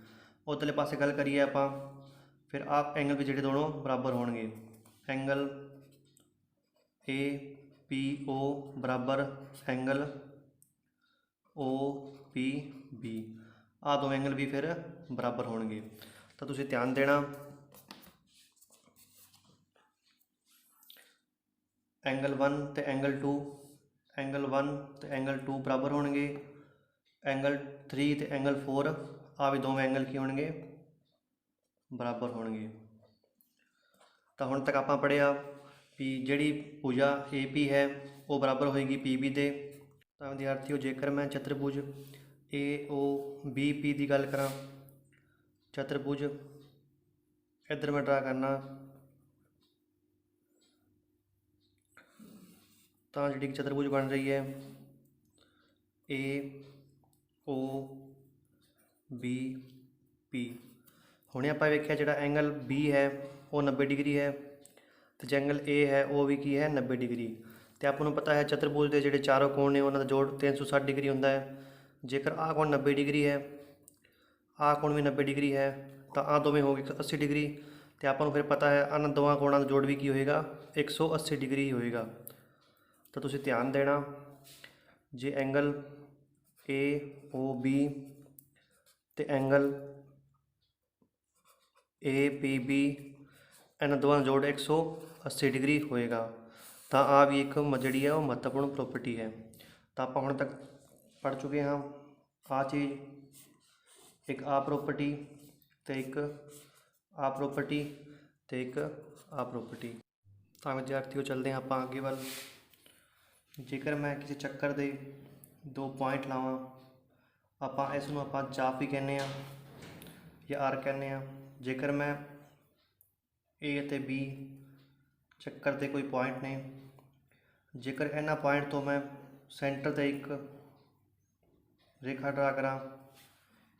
ਉਧਰਲੇ ਪਾਸੇ ਗੱਲ ਕਰੀਏ ਆਪਾਂ, ਫਿਰ ਆਹ ਐਂਗਲ ਵੀ ਜਿਹੜੇ ਦੋਨੋਂ ਬਰਾਬਰ ਹੋਣਗੇ। ਐਂਗਲ APO ਬਰਾਬਰ ਐਂਗਲ OPB, ਆਹ ਦੋ ਐਂਗਲ ਵੀ ਫਿਰ ਬਰਾਬਰ ਹੋਣਗੇ। ਤਾਂ ਤੁਸੀਂ ਧਿਆਨ ਦੇਣਾ, ਐਂਗਲ 1 ਤੇ ਐਂਗਲ 2, ਐਂਗਲ 1 ਤੇ ਐਂਗਲ 2 ਬਰਾਬਰ ਹੋਣਗੇ। ਐਂਗਲ 3 ਤੇ ਐਂਗਲ 4, ਆ ਵੀ ਦੋਵੇਂ ਐਂਗਲ ਕੀ ਹੋਣਗੇ ਬਰਾਬਰ ਹੋਣਗੇ। ਤਾਂ ਹੁਣ ਤੱਕ ਆਪਾਂ ਪੜ੍ਹਿਆ ਵੀ ਜਿਹੜੀ ਭੁਜਾ AP ਹੈ ਉਹ ਬਰਾਬਰ ਹੋਏਗੀ PB ਦੇ। ਤਾਂ ਵਿਦਿਆਰਥੀਓ ਜੇਕਰ ਮੈਂ ਚਤੁਰਭੁਜ AOBP ਦੀ ਗੱਲ ਕਰਾਂ, ਚਤੁਰਭੁਜ ਇੱਧਰ ਮੈਂ ਡਰਾ ਕਰਨਾ, ਤਾਂ ਜਿਹੜੀ ਚਤੁਰਭੁਜ ਬਣ ਰਹੀ ਹੈ AOBP। ਹੁਣੇ ਆਪਾਂ ਵੇਖਿਆ ਜਿਹੜਾ ਐਂਗਲ B ਹੈ ਉਹ 90 ਡਿਗਰੀ ਹੈ, ਤੇ ਜੋ ਐਂਗਲ A ਹੈ ਉਹ ਵੀ ਕੀ ਹੈ 90 ਡਿਗਰੀ। ਤੇ ਆਪਾਂ ਨੂੰ ਪਤਾ ਹੈ ਚਤੁਰਭੁਜ ਦੇ ਜਿਹੜੇ ਚਾਰੋਂ ਕੋਣ ਨੇ ਉਹਨਾਂ ਦਾ ਜੋੜ 360 ਡਿਗਰੀ ਹੁੰਦਾ ਹੈ। ਜੇਕਰ ਆਹ ਕੋਣ 90 ਡਿਗਰੀ ਹੈ, ਆਹ ਕੋਣ ਵੀ 90 ਡਿਗਰੀ ਹੈ, ਤਾਂ ਆਹ ਦੋਵੇਂ ਹੋ ਗਏ 180 ਡਿਗਰੀ। ਤੇ ਆਪਾਂ ਨੂੰ ਫਿਰ ਪਤਾ ਹੈ ਇਹਨਾਂ ਦੋਵਾਂ ਕੋਣਾਂ ਦਾ ਜੋੜ ਵੀ ਕੀ ਹੋਏਗਾ 180 ਡਿਗਰੀ ਹੀ ਹੋਏਗਾ। ਤਾਂ ਤੁਸੀਂ ਧਿਆਨ ਦੇਣਾ, ਜੇ ਐਂਗਲ AOB ਤੇ ਐਂਗਲ APB ਇਹਨਾਂ ਦੋਵਾਂ ਦਾ ਜੋੜ 180 ਡਿਗਰੀ ਹੋਏਗਾ। ਤਾਂ ਆ ਵੀ ਇੱਕ ਜਿਹੜੀ ਹੈ ਉਹ ਮਹੱਤਵਪੂਰਨ ਪ੍ਰੋਪਰਟੀ ਹੈ। ਤਾਂ ਆਪਾਂ ਹੁਣ ਤੱਕ ਪੜ੍ਹ ਚੁੱਕੇ ਹਾਂ ਆ ਚੀਜ਼, ਇੱਕ ਆ ਪ੍ਰੋਪਰਟੀ ਤੇ ਇੱਕ ਆ ਪ੍ਰੋਪਰਟੀ ਤੇ ਇੱਕ ਆ ਪ੍ਰੋਪਰਟੀ। ਤਾਂ ਵਿਦਿਆਰਥੀਓ ਚੱਲਦੇ ਹਾਂ ਆਪਾਂ ਅੱਗੇ ਵੱਲ। ਜੇਕਰ ਮੈਂ ਕਿਸੇ ਚੱਕਰ ਦੇ ਦੋ ਪੁਆਇੰਟ ਲਾਵਾਂ, ਆਪਾਂ ਇਸ ਨੂੰ ਆਪਾਂ ਚਾਪ ਵੀ ਕਹਿੰਦੇ ਹਾਂ ਜਾਂ ਆਰਕ ਕਹਿੰਦੇ ਹਾਂ। ਜੇਕਰ ਮੈਂ A ਅਤੇ B ਚੱਕਰ ਦੇ ਕੋਈ ਪੁਆਇੰਟ ਨੇ, ਜੇਕਰ ਇਹਨਾਂ ਪੁਆਇੰਟ ਤੋਂ ਮੈਂ ਸੈਂਟਰ 'ਤੇ ਇੱਕ ਰੇਖਾ ਡਰਾ ਕਰਾਂ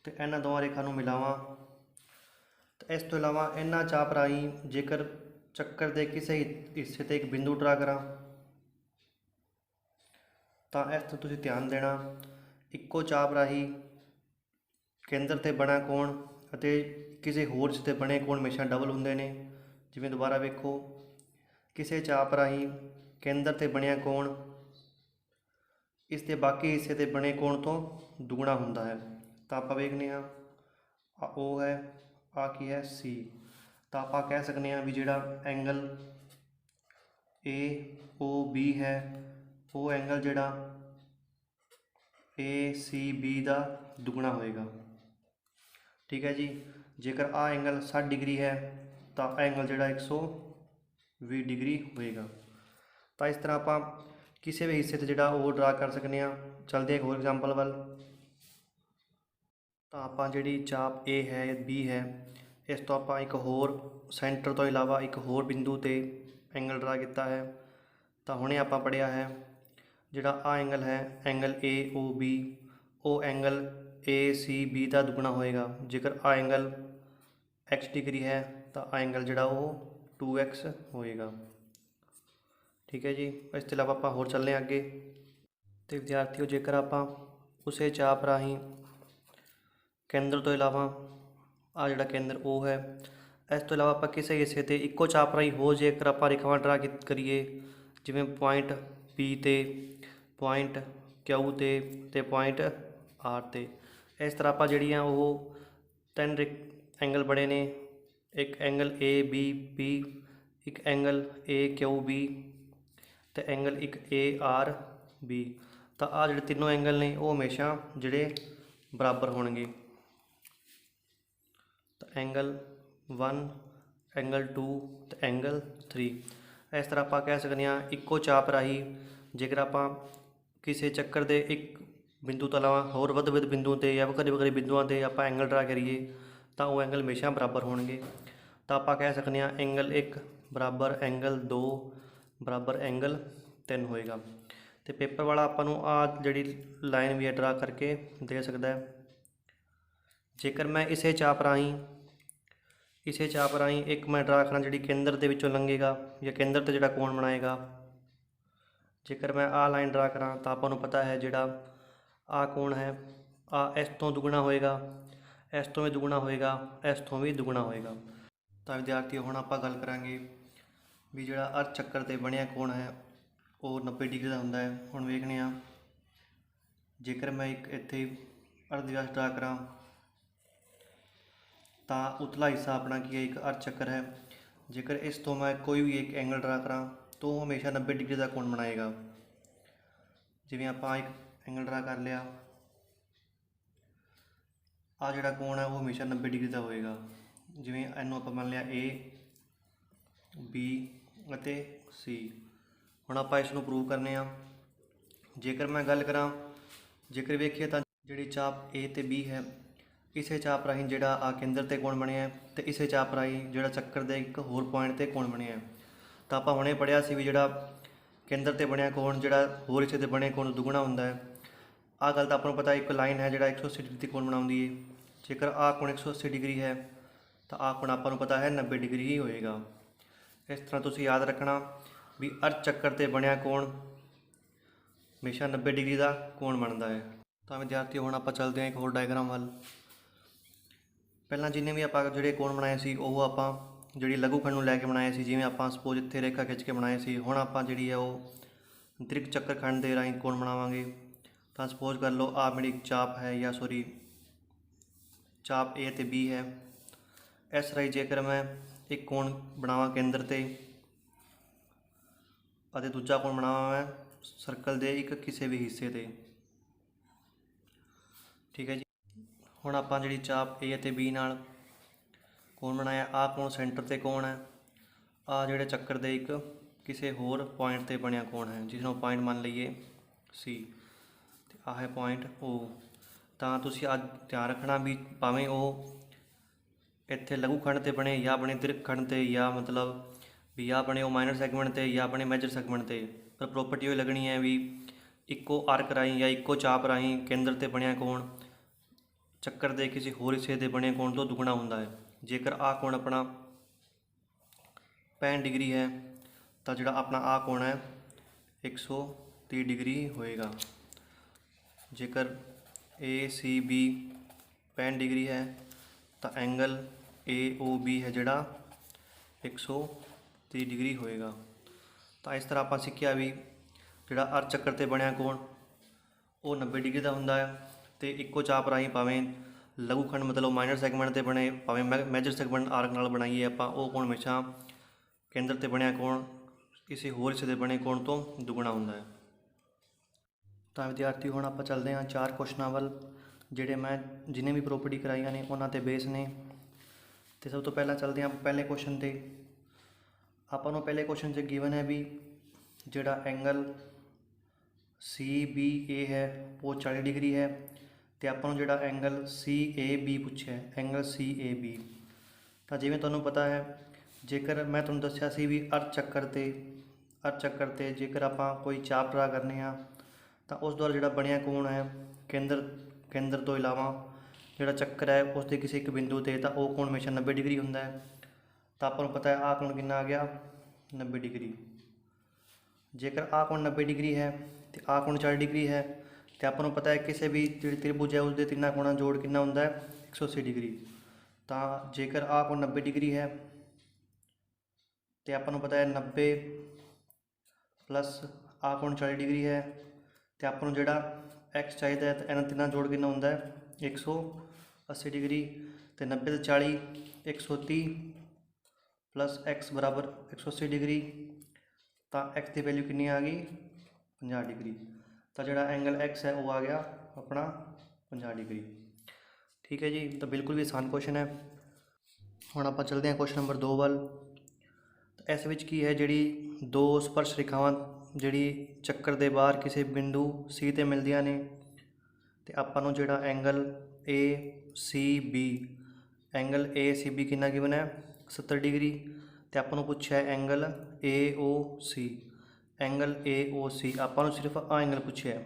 ਤੇ ਇਹਨਾਂ ਦੋਵਾਂ ਰੇਖਾ ਨੂੰ ਮਿਲਾਵਾਂ, ਇਸ ਤੋਂ ਇਲਾਵਾ ਇਹਨਾਂ ਚਾਪ ਰਾਹੀਂ ਜੇਕਰ ਚੱਕਰ ਦੇ ਕਿਸੇ ਹਿੱਸੇ 'ਤੇ ਇੱਕ ਬਿੰਦੂ ਡਰਾ ਕਰਾਂ ਤਾਂ ਇਸ ਤੋਂ ਤੁਸੀਂ ਧਿਆਨ ਦੇਣਾ, ਇੱਕੋ ਚਾਪ ਰਾਹੀਂ ਕੇਂਦਰ 'ਤੇ ਬਣਾ ਕੋਣ ਅਤੇ ਕਿਸੇ ਹੋਰ ਹਿੱਸੇ 'ਤੇ ਬਣੇ ਕੋਣ ਹਮੇਸ਼ਾ ਡਬਲ ਹੁੰਦੇ ਨੇ। ਜਿਵੇਂ ਦੁਬਾਰਾ ਵੇਖੋ, ਕਿਸੇ ਚਾਪ ਰਾਹੀਂ ਕੇਂਦਰ 'ਤੇ ਬਣਿਆ ਕੋਣ ਇਸ ਦੇ ਬਾਕੀ ਹਿੱਸੇ 'ਤੇ ਬਣੇ ਕੋਣ ਤੋਂ ਦੁੱਗਣਾ ਹੁੰਦਾ ਹੈ। ਤਾਂ ਆਪਾਂ ਵੇਖਦੇ ਹਾਂ, ਆ O ਹੈ, ਆ ਕੀ ਹੈ C। ਤਾਂ ਆਪਾਂ ਕਹਿ ਸਕਦੇ ਹਾਂ ਵੀ ਜਿਹੜਾ ਐਂਗਲ AOB ਹੈ ਉਹ ਐਂਗਲ ਜਿਹੜਾ ACB ਦਾ ਦੁੱਗਣਾ ਹੋਏਗਾ। ਠੀਕ ਹੈ ਜੀ। ਜੇਕਰ ਆ ਐਂਗਲ 60 ਡਿਗਰੀ ਹੈ ਤਾਂ ਐਂਗਲ ਜਿਹੜਾ 120 ਡਿਗਰੀ ਹੋਏਗਾ। ਤਾਂ ਇਸ ਤਰ੍ਹਾਂ ਆਪਾਂ ਕਿਸੇ ਵੀ ਹਿੱਸੇ 'ਤੇ ਜਿਹੜਾ ਉਹ ਡਰਾ ਕਰ ਸਕਦੇ ਹਾਂ। ਚੱਲਦੇ ਇੱਕ ਹੋਰ ਐਗਜ਼ਾਮਪਲ ਵੱਲ। ਤਾਂ ਆਪਾਂ ਜਿਹੜੀ ਚਾਪ A ਹੈ B ਹੈ, ਇਸ ਤੋਂ ਆਪਾਂ ਇੱਕ ਹੋਰ ਸੈਂਟਰ ਤੋਂ ਇਲਾਵਾ ਇੱਕ ਹੋਰ ਬਿੰਦੂ 'ਤੇ ਐਂਗਲ ਡਰਾ ਕੀਤਾ ਹੈ। ਤਾਂ ਹੁਣੇ ਆਪਾਂ ਪੜ੍ਹਿਆ ਹੈ ਜਿਹੜਾ ਆ ਐਂਗਲ ਹੈ ਐਂਗਲ AOB ਉਹ ਐਂਗਲ ACB ਦਾ ਦੁੱਗਣਾ ਹੋਏਗਾ। ਜੇਕਰ ਆ ਐਂਗਲ x ਡਿਗਰੀ ਹੈ ਤਾਂ ਆ ਐਂਗਲ ਜਿਹੜਾ ਉਹ 2x ਹੋਏਗਾ। ਠੀਕ ਹੈ ਜੀ। ਇਸ ਤੋਂ ਇਲਾਵਾ ਆਪਾਂ ਹੋਰ ਚੱਲਦੇ ਹਾਂ ਅੱਗੇ। ਅਤੇ ਵਿਦਿਆਰਥੀਓ, ਜੇਕਰ ਆਪਾਂ ਉਸੇ ਚਾਪ ਰਾਹੀਂ ਕੇਂਦਰ ਤੋਂ ਇਲਾਵਾ ਆ ਜਿਹੜਾ ਕੇਂਦਰ O ਹੈ, ਇਸ ਤੋਂ ਇਲਾਵਾ ਆਪਾਂ ਕਿਸੇ ਹਿੱਸੇ 'ਤੇ ਇੱਕੋ ਚਾਪ ਰਾਹੀਂ ਹੋਰ ਜੇਕਰ ਆਪਾਂ ਰੇਖਾਵਾਂ ਡਰਾ ਕਰੀਏ, ਜਿਵੇਂ ਪੁਆਇੰਟ P 'ਤੇ, ਪੁਆਇੰਟ Q 'ਤੇ ਅਤੇ ਪੁਆਇੰਟ R 'ਤੇ, ਇਸ ਤਰ੍ਹਾਂ ਆਪਾਂ ਜਿਹੜੀਆਂ ਉਹ 3 ਐਂਗਲ ਬਣੇ ਨੇ, ਇੱਕ ਐਂਗਲ ABP, ਇੱਕ ਐਂਗਲ AQB ਅਤੇ ਐਂਗਲ ਇੱਕ ARB। ਤਾਂ ਆਹ ਜਿਹੜੇ ਤਿੰਨੋਂ ਐਂਗਲ ਨੇ ਉਹ ਹਮੇਸ਼ਾ ਜਿਹੜੇ ਬਰਾਬਰ ਹੋਣਗੇ। ਤਾਂ ਐਂਗਲ 1, ਐਂਗਲ 2 ਅਤੇ ਐਂਗਲ 3। ਇਸ ਤਰ੍ਹਾਂ ਆਪਾਂ ਕਹਿ ਸਕਦੇ ਹਾਂ ਇੱਕੋ ਚਾਪ ਰਾਹੀਂ ਜੇਕਰ ਆਪਾਂ ਕਿਸੇ ਚੱਕਰ ਦੇ ਇੱਕ ਬਿੰਦੂ ਤੋਂ ਇਲਾਵਾ ਹੋਰ ਵੱਧ ਬਿੰਦੂ 'ਤੇ ਜਾਂ ਵੱਖਰੇ ਵੱਖਰੇ ਬਿੰਦੂਆਂ 'ਤੇ ਆਪਾਂ ਐਂਗਲ ਡਰਾ ਕਰੀਏ ਤਾਂ ਉਹ ਐਂਗਲ ਹਮੇਸ਼ਾ ਬਰਾਬਰ ਹੋਣਗੇ। ਤਾਂ ਆਪਾਂ ਕਹਿ ਸਕਦੇ ਹਾਂ ਐਂਗਲ 1 ਬਰਾਬਰ ਐਂਗਲ 2 ਬਰਾਬਰ ਐਂਗਲ 3 ਹੋਏਗਾ। ਅਤੇ ਪੇਪਰ ਵਾਲਾ ਆਪਾਂ ਨੂੰ ਆਹ ਜਿਹੜੀ ਲਾਈਨ ਵੀ ਹੈ ਡਰਾ ਕਰਕੇ ਦੇ ਸਕਦਾ ਹੈ। ਜੇਕਰ ਮੈਂ ਇਸੇ ਚਾਪ ਰਾਹੀਂ ਇੱਕ ਮੈਂ ਡਰਾ ਕਰਾਂ ਜਿਹੜੀ ਕੇਂਦਰ ਦੇ ਵਿੱਚੋਂ ਲੰਘੇਗਾ ਜਾਂ ਕੇਂਦਰ 'ਤੇ ਜਿਹੜਾ ਕੋਣ ਬਣਾਏਗਾ, ਜੇਕਰ ਮੈਂ ਆਹ ਲਾਈਨ ਡਰਾ ਕਰਾਂ ਤਾਂ ਆਪਾਂ ਨੂੰ ਪਤਾ ਹੈ ਜਿਹੜਾ ਆਹ ਕੋਣ ਹੈ ਆ ਇਸ ਤੋਂ ਦੁੱਗਣਾ ਹੋਏਗਾ, ਇਸ ਤੋਂ ਵੀ ਦੁੱਗਣਾ ਹੋਏਗਾ, ਇਸ ਤੋਂ ਵੀ ਦੁੱਗਣਾ ਹੋਏਗਾ। ਤਾਂ ਵਿਦਿਆਰਥੀਓ, ਹੁਣ ਆਪਾਂ ਗੱਲ ਕਰਾਂਗੇ ਵੀ ਜਿਹੜਾ ਅਰਧ ਚੱਕਰ 'ਤੇ ਬਣਿਆ ਕੋਣ ਹੈ ਉਹ 90 ਡਿਗਰੀ ਦਾ ਹੁੰਦਾ ਹੈ। ਹੁਣ ਵੇਖਦੇ ਹਾਂ, ਜੇਕਰ ਮੈਂ ਇੱਕ ਇੱਥੇ ਅਰਧ ਵਿਆਸ ਡਰਾ ਕਰਾਂ ਤਾਂ ਉਤਲਾ ਹਿੱਸਾ ਆਪਣਾ ਕੀ ਹੈ, ਇੱਕ ਅਰਧ ਚੱਕਰ ਹੈ। ਜੇਕਰ ਇਸ ਤੋਂ ਮੈਂ ਕੋਈ ਵੀ ਇੱਕ ਐਂਗਲ ਡਰਾ ਕਰਾਂ ਤਾਂ ਉਹ ਹਮੇਸ਼ਾ 90 ਡਿਗਰੀ ਦਾ ਕੋਣ ਬਣਾਏਗਾ। ਜਿਵੇਂ ਆਪਾਂ ਇੱਕ ਐਂਗਲ ਡਰਾ ਕਰ ਲਿਆ, ਆਹ ਜਿਹੜਾ ਕੋਣ ਹੈ ਉਹ ਹਮੇਸ਼ਾ 90 ਡਿਗਰੀ ਦਾ ਹੋਏਗਾ। ਜਿਵੇਂ ਇਹਨੂੰ ਆਪਾਂ ਮੰਨ ਲਿਆ A, B ਅਤੇ C। ਹੁਣ ਆਪਾਂ ਇਸ ਨੂੰ ਪ੍ਰੂਵ ਕਰਨੇ ਆ। ਜੇਕਰ ਮੈਂ ਗੱਲ ਕਰਾਂ, ਜੇਕਰ ਵੇਖੀਏ ਤਾਂ ਜਿਹੜੀ ਚਾਪ A ਅਤੇ B ਹੈ, ਇਸੇ ਚਾਪ ਰਾਹੀਂ ਜਿਹੜਾ ਆ ਕੇਂਦਰ 'ਤੇ ਕੋਣ ਬਣਿਆ ਅਤੇ ਇਸੇ ਚਾਪ ਰਾਹੀਂ ਜਿਹੜਾ ਚੱਕਰ ਦੇ ਇੱਕ ਹੋਰ ਪੁਆਇੰਟ 'ਤੇ ਕੋਣ ਬਣਿਆ। ਤਾਂ ਆਪਾਂ ਹੁਣੇ ਪੜ੍ਹਿਆ ਸੀ ਵੀ ਜਿਹੜਾ ਕੇਂਦਰ 'ਤੇ ਬਣਿਆ ਕੋਣ ਜਿਹੜਾ ਹੋਰ ਹਿੱਸੇ 'ਤੇ ਬਣੇ ਕੋਣ ਦੁੱਗਣਾ ਹੁੰਦਾ ਹੈ। ਆਹ ਗੱਲ ਤਾਂ ਆਪਾਂ ਨੂੰ ਪਤਾ, ਇੱਕ ਲਾਈਨ ਹੈ ਜਿਹੜਾ 180 ਡਿਗਰੀ 'ਤੇ ਕੋਣ ਬਣਾਉਂਦੀ ਹੈ। ਜੇਕਰ ਆਹ ਕੋਣ 180 ਡਿਗਰੀ ਹੈ ਤਾਂ ਆਹ ਕੋਣ ਆਪਾਂ ਨੂੰ ਪਤਾ ਹੈ 90 ਡਿਗਰੀ ਹੀ ਹੋਏਗਾ। ਇਸ ਤਰ੍ਹਾਂ ਤੁਸੀਂ ਯਾਦ ਰੱਖਣਾ ਵੀ ਅਰਧ ਚੱਕਰ 'ਤੇ ਬਣਿਆ ਕੋਣ ਹਮੇਸ਼ਾ 90 ਡਿਗਰੀ ਦਾ ਕੋਣ ਬਣਦਾ ਹੈ। ਤਾਂ ਵਿਦਿਆਰਥੀਓ, ਹੁਣ ਆਪਾਂ ਚੱਲਦੇ ਹਾਂ ਇੱਕ ਹੋਰ ਡਾਇਗਰਾਮ ਵੱਲ। ਪਹਿਲਾਂ ਜਿੰਨੇ ਵੀ ਆਪਾਂ ਜਿਹੜੇ ਕੋਣ ਬਣਾਏ ਸੀ ਉਹ ਆਪਾਂ ਜਿਹੜੀ ਲਘੂਖੰਡ ਨੂੰ ਲੈ ਕੇ ਬਣਾਏ ਸੀ। ਜਿਵੇਂ ਆਪਾਂ ਸਪੋਜ਼ ਇੱਥੇ ਰੇਖਾ ਖਿੱਚ ਕੇ ਬਣਾਏ ਸੀ। ਹੁਣ ਆਪਾਂ ਜਿਹੜੀ ਹੈ ਉਹ ਦ੍ਰਿਕ ਚੱਕਰ ਖੰਡ ਦੇ ਰਾਹੀਂ ਕੋਣ ਬਣਾਵਾਂਗੇ। ਤਾਂ ਸਪੋਜ਼ ਕਰ ਲਓ ਆਹ ਮੇਰੀ ਚਾਪ ਹੈ, ਜਾਂ ਸੋਰੀ ਚਾਪ A ਅਤੇ B ਹੈ। ਇਸ ਰਾਹੀਂ ਜੇਕਰ ਮੈਂ ਇੱਕ ਕੋਣ ਬਣਾਵਾਂ ਕੇਂਦਰ 'ਤੇ ਅਤੇ ਦੂਜਾ ਕੋਣ ਬਣਾਵਾਂ ਮੈਂ ਸਰਕਲ ਦੇ ਇੱਕ ਕਿਸੇ ਵੀ ਹਿੱਸੇ 'ਤੇ। ਠੀਕ ਹੈ ਜੀ। ਹੁਣ ਆਪਾਂ ਜਿਹੜੀ ਚਾਪ A ਅਤੇ B ਨਾਲ ਕੋਣ ਬਣਾਇਆ, ਆਹ ਕੋਣ ਸੈਂਟਰ 'ਤੇ ਕੋਣ ਹੈ, ਆਹ ਜਿਹੜੇ ਚੱਕਰ ਦੇ ਇੱਕ ਕਿਸੇ ਹੋਰ ਪੁਆਇੰਟ 'ਤੇ ਬਣਿਆ ਕੋਣ ਹੈ, ਜਿਸ ਨੂੰ ਪੁਆਇੰਟ ਮੰਨ ਲਈਏ C, ਅਤੇ ਆਹ ਹੈ ਪੁਆਇੰਟ O। ਤਾਂ ਤੁਸੀਂ ਅੱਜ ਧਿਆਨ ਰੱਖਣਾ ਵੀ ਭਾਵੇਂ ਉਹ ਇੱਥੇ ਲਘੂਖੰਡ 'ਤੇ ਬਣੇ ਜਾਂ ਬਣੇ ਦ੍ਰਿਕ ਖੰਡ 'ਤੇ, ਜਾਂ ਮਤਲਬ ਵੀ ਜਾਂ ਬਣੇ ਉਹ ਮਾਈਨਰ ਸੈਗਮੈਂਟ 'ਤੇ ਜਾਂ ਬਣੇ ਮੇਜਰ ਸੈਗਮੈਂਟ 'ਤੇ, ਪਰ ਪ੍ਰੋਪਰਟੀ ਉਹ ਲੱਗਣੀ ਹੈ ਵੀ ਇੱਕੋ ਆਰਕ ਰਾਹੀਂ ਜਾਂ ਇੱਕੋ ਚਾਪ ਰਾਹੀਂ ਕੇਂਦਰ 'ਤੇ ਬਣਿਆ ਕੋਣ ਚੱਕਰ ਦੇ ਕਿਸੇ ਹੋਰ ਹਿੱਸੇ 'ਤੇ ਬਣੇ ਕੋਣ ਤੋਂ ਦੁੱਗਣਾ ਹੁੰਦਾ ਹੈ। ਜੇਕਰ ਆ ਕੋਣ ਆਪਣਾ 65 ਡਿਗਰੀ ਹੈ ਤਾਂ ਜਿਹੜਾ ਆਪਣਾ ਆ ਕੋਣ ਹੈ 130 ਡਿਗਰੀ ਹੋਏਗਾ। ਜੇਕਰ ACB 65 ਡਿਗਰੀ ਹੈ ਤਾਂ ਐਂਗਲ AOB ਹੈ ਜਿਹੜਾ 130 ਡਿਗਰੀ ਹੋਏਗਾ। ਤਾਂ ਇਸ ਤਰ੍ਹਾਂ ਆਪਾਂ ਸਿੱਖਿਆ ਵੀ ਜਿਹੜਾ ਅਰਧ ਚੱਕਰ 'ਤੇ ਬਣਿਆ ਕੋਣ ਉਹ 90 ਡਿਗਰੀ ਦਾ ਹੁੰਦਾ ਹੈ ਅਤੇ ਇੱਕੋ ਚਾਪ ਰਾਹੀਂ ਭਾਵੇਂ ਲਘੂ ਖੰਡ ਮਤਲਬ ਮਾਈਨਰ ਸੈਗਮੈਂਟ 'ਤੇ ਬਣੇ ਭਾਵੇਂ ਮੇਜਰ ਸੈਗਮੈਂਟ ਆਰਕ ਨਾਲ ਬਣਾਈਏ ਆਪਾਂ, ਉਹ ਕੋਣ ਹਮੇਸ਼ਾ ਕੇਂਦਰ 'ਤੇ ਬਣਿਆ ਕੋਣ ਕਿਸੇ ਹੋਰ ਹਿੱਸੇ ਦੇ ਬਣੇ ਕੋਣ ਤੋਂ ਦੁੱਗਣਾ ਹੁੰਦਾ ਹੈ। ਤਾਂ ਵਿਦਿਆਰਥੀ ਹੁਣ ਆਪਾਂ ਚੱਲਦੇ ਹਾਂ 4 ਕੁਐਸਚਨਾਂ ਵੱਲ ਜਿਹੜੇ ਮੈਂ ਜਿੰਨੇ ਵੀ ਪ੍ਰੋਪਰਟੀ ਕਰਾਈਆਂ ਨੇ ਉਹਨਾਂ 'ਤੇ ਬੇਸ ਨੇ। ਅਤੇ ਸਭ ਤੋਂ ਪਹਿਲਾਂ ਚੱਲਦੇ ਹਾਂ ਪਹਿਲੇ ਕੁਐਸਚਨ 'ਤੇ। ਆਪਾਂ ਨੂੰ ਪਹਿਲੇ ਕੁਐਸਚਨ 'ਚ ਗਿਵਨ ਹੈ ਵੀ ਜਿਹੜਾ ਐਂਗਲ CBA ਹੈ ਉਹ 40 ਡਿਗਰੀ ਹੈ ਅਤੇ ਆਪਾਂ ਨੂੰ ਜਿਹੜਾ ਐਂਗਲ CAB ਪੁੱਛਿਆ ਹੈ, ਐਂਗਲ CAB। ਤਾਂ ਜਿਵੇਂ ਤੁਹਾਨੂੰ ਪਤਾ ਹੈ, ਜੇਕਰ ਮੈਂ ਤੁਹਾਨੂੰ ਦੱਸਿਆ ਸੀ ਵੀ ਅਰਧ ਚੱਕਰ 'ਤੇ ਜੇਕਰ ਆਪਾਂ ਕੋਈ ਚਾਪ ਡਰਾ ਕਰਨੇ ਆ ਤਾਂ ਉਸ ਦੁਆਰਾ ਜਿਹੜਾ ਬਣਿਆ ਕੋਣ ਹੈ ਕੇਂਦਰ ਤੋਂ ਇਲਾਵਾ ਜਿਹੜਾ ਚੱਕਰ ਹੈ ਉਸ ਦੇ ਕਿਸੇ ਇੱਕ ਬਿੰਦੂ 'ਤੇ, ਤਾਂ ਉਹ ਕੋਣ ਹਮੇਸ਼ਾ 90 ਡਿਗਰੀ ਹੁੰਦਾ ਹੈ। ਤਾਂ ਆਪਾਂ ਨੂੰ ਪਤਾ ਹੈ ਆਹ ਕੋਣ ਕਿੰਨਾ ਆ ਗਿਆ 90 ਡਿਗਰੀ। ਜੇਕਰ ਆਹ ਕੋਣ 90 ਡਿਗਰੀ ਹੈ ਅਤੇ ਆਹ ਕੋਣ 40 ਡਿਗਰੀ ਹੈ ਅਤੇ ਆਪਾਂ ਨੂੰ ਪਤਾ ਹੈ ਕਿਸੇ ਵੀ ਜਿਹੜੀ ਤ੍ਰਿਭੁਜ ਹੈ ਉਸਦੇ ਤਿੰਨਾਂ ਕੋਣਾਂ ਜੋੜ ਕਿੰਨਾ ਹੁੰਦਾ ਹੈ 180 ਡਿਗਰੀ। ਤਾਂ ਜੇਕਰ ਆਹ ਕੋਣ 90 ਡਿਗਰੀ ਹੈ ਅਤੇ ਆਪਾਂ ਨੂੰ ਪਤਾ ਹੈ 90 ਪਲੱਸ ਆਹ ਕੋਣ 40 ਡਿਗਰੀ ਹੈ ਅਤੇ ਆਪਾਂ ਨੂੰ ਜਿਹੜਾ x ਚਾਹੀਦਾ ਹੈ ਤਾਂ ਇਹਨਾਂ ਤਿੰਨਾਂ ਜੋੜ ਕਿੰਨਾ ਹੁੰਦਾ ਹੈ 180 ਡਿਗਰੀ। ਅਤੇ 90 ਅਤੇ 40 130 ਪਲੱਸ x ਬਰਾਬਰ 180 ਡਿਗਰੀ। ਤਾਂ x ਦੀ ਵੈਲਿਊ ਕਿੰਨੀ ਆ ਗਈ 50 ਡਿਗਰੀ। ਤਾਂ ਜਿਹੜਾ ਐਂਗਲ x ਹੈ ਉਹ ਆ ਗਿਆ ਆਪਣਾ 50 ਡਿਗਰੀ। ਠੀਕ ਹੈ ਜੀ, ਤਾਂ ਬਿਲਕੁਲ ਵੀ ਆਸਾਨ ਕੁਐਸਚਨ ਹੈ। ਹੁਣ ਆਪਾਂ ਚੱਲਦੇ ਹਾਂ ਕੁਐਸਚਨ ਨੰਬਰ 2 ਵੱਲ। ਤਾਂ ਇਸ ਵਿੱਚ ਕੀ ਹੈ, ਜਿਹੜੀ ਦੋ ਸਪਰਸ਼ ਰੇਖਾਵਾਂ ਜਿਹੜੀ ਚੱਕਰ ਦੇ ਬਾਹਰ ਕਿਸੇ ਬਿੰਦੂ C 'ਤੇ ਮਿਲਦੀਆਂ ਨੇ ਅਤੇ ਆਪਾਂ ਨੂੰ ਜਿਹੜਾ ਐਂਗਲ ACB ਕਿੰਨਾ ਗਿਵਨ ਹੈ 70 ਡਿਗਰੀ। ਅਤੇ ਆਪਾਂ ਨੂੰ ਪੁੱਛਿਆ ਐਂਗਲ AOC ਆਪਾਂ ਨੂੰ ਸਿਰਫ ਆ ਐਂਗਲ ਪੁੱਛਿਆ।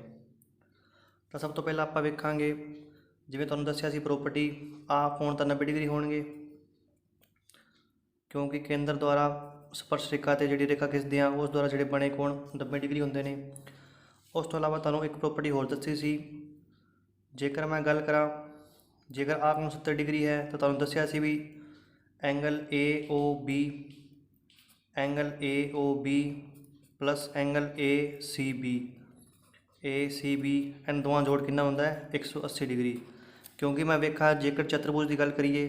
ਤਾਂ ਸਭ ਤੋਂ ਪਹਿਲਾਂ ਆਪਾਂ ਵੇਖਾਂਗੇ, ਜਿਵੇਂ ਤੁਹਾਨੂੰ ਦੱਸਿਆ ਸੀ ਪ੍ਰੋਪਰਟੀ, ਆ ਕੋਣ ਤਾਂ 90 ਡਿਗਰੀ ਹੋਣਗੇ ਕਿਉਂਕਿ ਕੇਂਦਰ ਦੁਆਰਾ ਸਪਰਸ਼ ਰੇਖਾ 'ਤੇ ਜਿਹੜੀ ਰੇਖਾ ਖਿੱਚਦੇ ਆ ਉਸ ਦੁਆਰਾ ਜਿਹੜੇ ਬਣੇ ਕੋਣ 90 ਡਿਗਰੀ ਹੁੰਦੇ ਨੇ। ਉਸ ਤੋਂ ਇਲਾਵਾ ਤੁਹਾਨੂੰ ਇੱਕ ਪ੍ਰੋਪਰਟੀ ਹੋਰ ਦੱਸੀ ਸੀ, ਜੇਕਰ ਮੈਂ ਗੱਲ ਕਰਾਂ ਜੇਕਰ ਆਹ ਕੋਣ 70 ਡਿਗਰੀ ਹੈ ਤਾਂ ਤੁਹਾਨੂੰ ਦੱਸਿਆ ਸੀ ਵੀ angle AOB plus angle ACB ਇਹਨਾਂ ਦੋਵਾਂ ਜੋੜ ਕਿੰਨਾ ਹੁੰਦਾ ਹੈ 180 ਡਿਗਰੀ। ਕਿਉਂਕਿ ਮੈਂ ਵੇਖਾ ਜੇਕਰ ਚਤੁਰਭੁਜ ਦੀ ਗੱਲ ਕਰੀਏ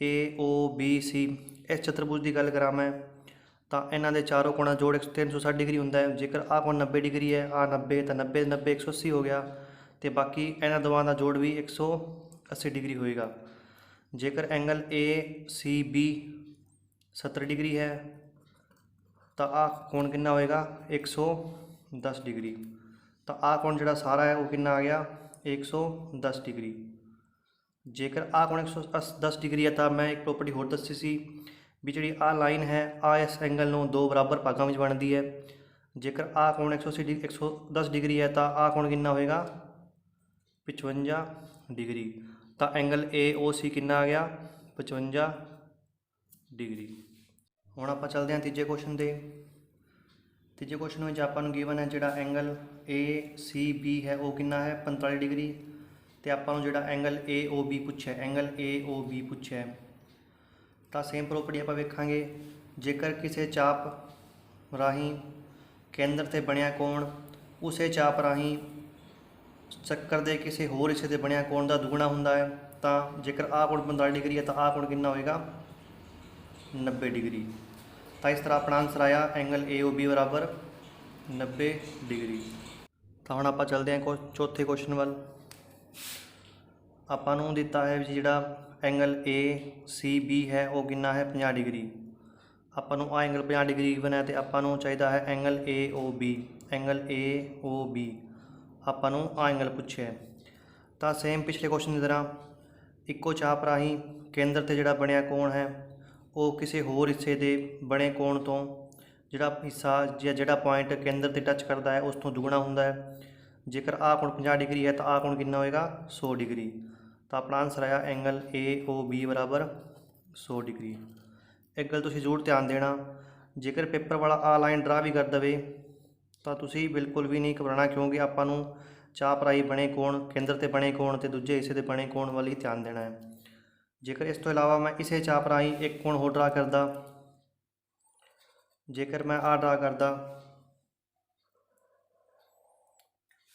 AOBC, ਇਸ ਚਤੁਰਭੁਜ ਦੀ ਗੱਲ ਕਰਾਂ ਮੈਂ ਤਾਂ ਇਹਨਾਂ ਦੇ ਚਾਰੋਂ ਕੋਣਾਂ ਜੋੜ 360 ਡਿਗਰੀ ਹੁੰਦਾ ਹੈ। ਜੇਕਰ ਆਹ ਕੋਣ 90 ਡਿਗਰੀ ਹੈ, ਆਹ 90 ਤਾਂ 90 180 ਹੋ ਗਿਆ ਅਤੇ ਬਾਕੀ ਇਹਨਾਂ ਦੋਵਾਂ ਦਾ ਜੋੜ ਵੀ 180 ਡਿਗਰੀ ਹੋਏਗਾ। ਜੇਕਰ ਐਂਗਲ ACB 70 ਡਿਗਰੀ ਹੈ ਤਾਂ ਆਹ ਕੋਣ ਕਿੰਨਾ ਹੋਏਗਾ 110 ਡਿਗਰੀ। ਤਾਂ ਆਹ ਕੋਣ ਜਿਹੜਾ ਸਾਰਾ ਹੈ ਉਹ ਕਿੰਨਾ ਆ ਗਿਆ 110 ਡਿਗਰੀ। ਜੇਕਰ ਆਹ ਕੋਣ 110 ਡਿਗਰੀ ਹੈ ਤਾਂ ਮੈਂ ਇੱਕ ਪ੍ਰੋਪਰਟੀ ਹੋਰ ਦੱਸੀ ਸੀ ਵੀ ਜਿਹੜੀ ਆਹ ਲਾਈਨ ਹੈ ਆਹ ਇਸ ਐਂਗਲ ਨੂੰ ਦੋ ਬਰਾਬਰ ਭਾਗਾਂ ਵਿੱਚ ਵੰਡਦੀ ਹੈ। ਜੇਕਰ ਆਹ ਕੋਣ 110 ਡਿਗਰੀ ਹੈ ਤਾਂ ਆਹ ਕੋਣ ਕਿੰਨਾ ਹੋਏਗਾ 55 ਡਿਗਰੀ। ਤਾਂ ਐਂਗਲ AOC ਕਿੰਨਾ ਆ ਗਿਆ 55 ਡਿਗਰੀ। ਹੁਣ ਆਪਾਂ ਚੱਲਦੇ ਹਾਂ ਤੀਜੇ ਕੁਐਸਚਨ 'ਤੇ। ਤੀਜੇ ਕੁਐਸਚਨ ਵਿੱਚ ਆਪਾਂ ਨੂੰ ਗਿਵਨ ਹੈ ਜਿਹੜਾ ਐਂਗਲ ACB ਹੈ ਉਹ ਕਿੰਨਾ ਹੈ 45 ਡਿਗਰੀ ਅਤੇ ਆਪਾਂ ਨੂੰ ਜਿਹੜਾ ਐਂਗਲ AOB ਪੁੱਛਿਆ ਹੈ। ਤਾਂ ਸੇਮ ਪ੍ਰੋਪਰਟੀ ਆਪਾਂ ਵੇਖਾਂਗੇ, ਜੇਕਰ ਕਿਸੇ ਚਾਪ ਰਾਹੀਂ ਕੇਂਦਰ 'ਤੇ ਬਣਿਆ ਕੋਣ ਉਸੇ ਚਾਪ ਰਾਹੀਂ ਚੱਕਰ ਦੇ ਕਿਸੇ ਹੋਰ ਹਿੱਸੇ 'ਤੇ ਬਣਿਆ ਕੋਣ ਦਾ ਦੁੱਗਣਾ ਹੁੰਦਾ ਹੈ, ਤਾਂ ਜੇਕਰ ਆਹ ਕੋਣ 45 ਡਿਗਰੀ ਹੈ ਤਾਂ ਆਹ ਕੋਣ ਕਿੰਨਾ ਹੋਏਗਾ 90 ਡਿਗਰੀ। ਤਾਂ ਇਸ ਤਰ੍ਹਾਂ ਆਪਣਾ ਆਨਸਰ ਆਇਆ ਐਂਗਲ AOB ਬਰਾਬਰ 90 ਡਿਗਰੀ। ਤਾਂ ਹੁਣ ਆਪਾਂ ਚੱਲਦੇ ਹਾਂ ਚੌਥੇ ਕੁਐਸਚਨ ਵੱਲ। ਆਪਾਂ ਨੂੰ ਦਿੱਤਾ ਹੈ ਜਿਹੜਾ ਐਂਗਲ ACB ਹੈ ਉਹ ਕਿੰਨਾ ਹੈ 50 ਡਿਗਰੀ। ਆਪਾਂ ਨੂੰ ਆ ਐਂਗਲ 50 ਡਿਗਰੀ ਗਿਵਨ ਹੈ ਅਤੇ ਆਪਾਂ ਨੂੰ ਚਾਹੀਦਾ ਹੈ ਐਂਗਲ AOB ਆਪਾਂ ਨੂੰ ਆ ਐਂਗਲ ਪੁੱਛਿਆ। ਤਾਂ ਸੇਮ ਪਿਛਲੇ ਕੁਐਸਚਨ ਦੀ ਤਰ੍ਹਾਂ ਇੱਕੋ ਚਾਪ ਰਾਹੀਂ ਕੇਂਦਰ 'ਤੇ ਜਿਹੜਾ ਬਣਿਆ ਕੋਣ ਹੈ ਉਹ ਕਿਸੇ ਹੋਰ ਹਿੱਸੇ ਦੇ ਬਣੇ ਕੋਣ ਤੋਂ ਜਿਹੜਾ ਹਿੱਸਾ ਜਾਂ ਜਿਹੜਾ ਪੁਆਇੰਟ ਕੇਂਦਰ 'ਤੇ ਟੱਚ ਕਰਦਾ ਹੈ ਉਸ ਤੋਂ ਦੁੱਗਣਾ ਹੁੰਦਾ ਹੈ। ਜੇਕਰ ਆਹ ਕੋਣ 50 ਡਿਗਰੀ ਹੈ ਤਾਂ ਆਹ ਕੋਣ ਕਿੰਨਾ ਹੋਏਗਾ 100 ਡਿਗਰੀ। ਤਾਂ ਆਪਣਾ ਆਨਸਰ ਆਇਆ ਐਂਗਲ AOB ਬਰਾਬਰ 100 ਡਿਗਰੀ। ਇੱਕ ਗੱਲ ਤੁਸੀਂ ਜ਼ਰੂਰ ਧਿਆਨ ਦੇਣਾ, ਜੇਕਰ ਪੇਪਰ ਵਾਲਾ ਆ ਲਾਈਨ ਡਰਾ ਵੀ ਕਰ ਦੇਵੇ ਤਾਂ ਤੁਸੀਂ ਬਿਲਕੁਲ ਵੀ ਨਹੀਂ ਘਬਰਾਉਣਾ, ਕਿਉਂਕਿ ਆਪਾਂ ਨੂੰ ਚਾਪ ਰਾਹੀਂ ਬਣੇ ਕੋਣ, ਕੇਂਦਰ ਤੇ ਬਣੇ ਕੋਣ ਤੇ ਦੂਜੇ ਹਿੱਸੇ ਤੇ ਬਣੇ ਕੋਣ ਵੱਲ ਹੀ ਧਿਆਨ ਦੇਣਾ ਹੈ। ਜੇਕਰ ਇਸ ਤੋਂ ਇਲਾਵਾ ਮੈਂ ਇਸੇ ਚਾਪ ਰਾਹੀਂ ਇੱਕ ਕੋਣ ਹੋਰ ਡਰਾ ਕਰਦਾ, ਜੇਕਰ ਮੈਂ ਆਹ ਡਰਾ ਕਰਦਾ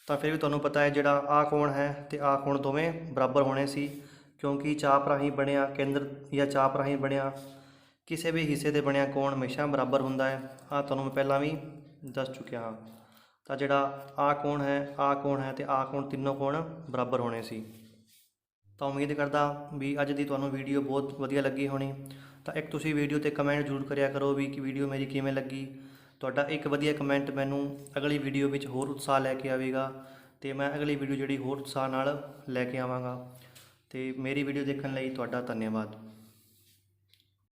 ਤਾਂ ਫਿਰ ਵੀ ਤੁਹਾਨੂੰ ਪਤਾ ਹੈ ਜਿਹੜਾ ਆਹ ਕੋਣ ਹੈ ਤੇ ਆਹ ਕੋਣ ਦੋਵੇਂ ਬਰਾਬਰ ਹੋਣੇ ਸੀ, ਕਿਉਂਕਿ ਚਾਪ ਰਾਹੀਂ ਬਣਿਆ ਕੇਂਦਰ ਜਾਂ ਚਾਪ ਰਾਹੀਂ ਬਣਿਆ ਕਿਸੇ ਵੀ ਹਿੱਸੇ ਦੇ ਬਣਿਆ ਕੋਣ ਹਮੇਸ਼ਾ ਬਰਾਬਰ ਹੁੰਦਾ ਹੈ। ਆਹ ਤੁਹਾਨੂੰ ਮੈਂ ਪਹਿਲਾਂ ਵੀ ਦੱਸ ਚੁੱਕਿਆ ਹਾਂ। ਤਾਂ ਜਿਹੜਾ ਆਹ ਕੋਣ ਹੈ, ਆਹ ਕੋਣ ਹੈ ਤੇ ਆਹ ਕੋਣ, ਤਿੰਨੋਂ ਕੋਣ ਬਰਾਬਰ ਹੋਣੇ ਸੀ। ਤਾਂ ਉਮੀਦ ਕਰਦਾ ਵੀ ਅੱਜ ਦੀ ਤੁਹਾਨੂੰ ਵੀਡੀਓ ਬਹੁਤ ਵਧੀਆ ਲੱਗੀ ਹੋਣੀ। ਤਾਂ ਇੱਕ ਤੁਸੀਂ ਵੀਡੀਓ 'ਤੇ ਕਮੈਂਟ ਜ਼ਰੂਰ ਕਰਿਆ ਕਰੋ ਵੀ ਕਿ ਵੀਡੀਓ ਮੇਰੀ ਕਿਵੇਂ ਲੱਗੀ। ਤੁਹਾਡਾ ਇੱਕ ਵਧੀਆ ਕਮੈਂਟ ਮੈਨੂੰ ਅਗਲੀ ਵੀਡੀਓ ਵਿੱਚ ਹੋਰ ਉਤਸ਼ਾਹ ਲੈ ਕੇ ਆਵੇਗਾ ਅਤੇ ਮੈਂ ਅਗਲੀ ਵੀਡੀਓ ਜਿਹੜੀ ਹੋਰ ਉਤਸ਼ਾਹ ਨਾਲ ਲੈ ਕੇ ਆਵਾਂਗਾ। ਅਤੇ ਮੇਰੀ ਵੀਡੀਓ ਦੇਖਣ ਲਈ ਤੁਹਾਡਾ ਧੰਨਵਾਦ।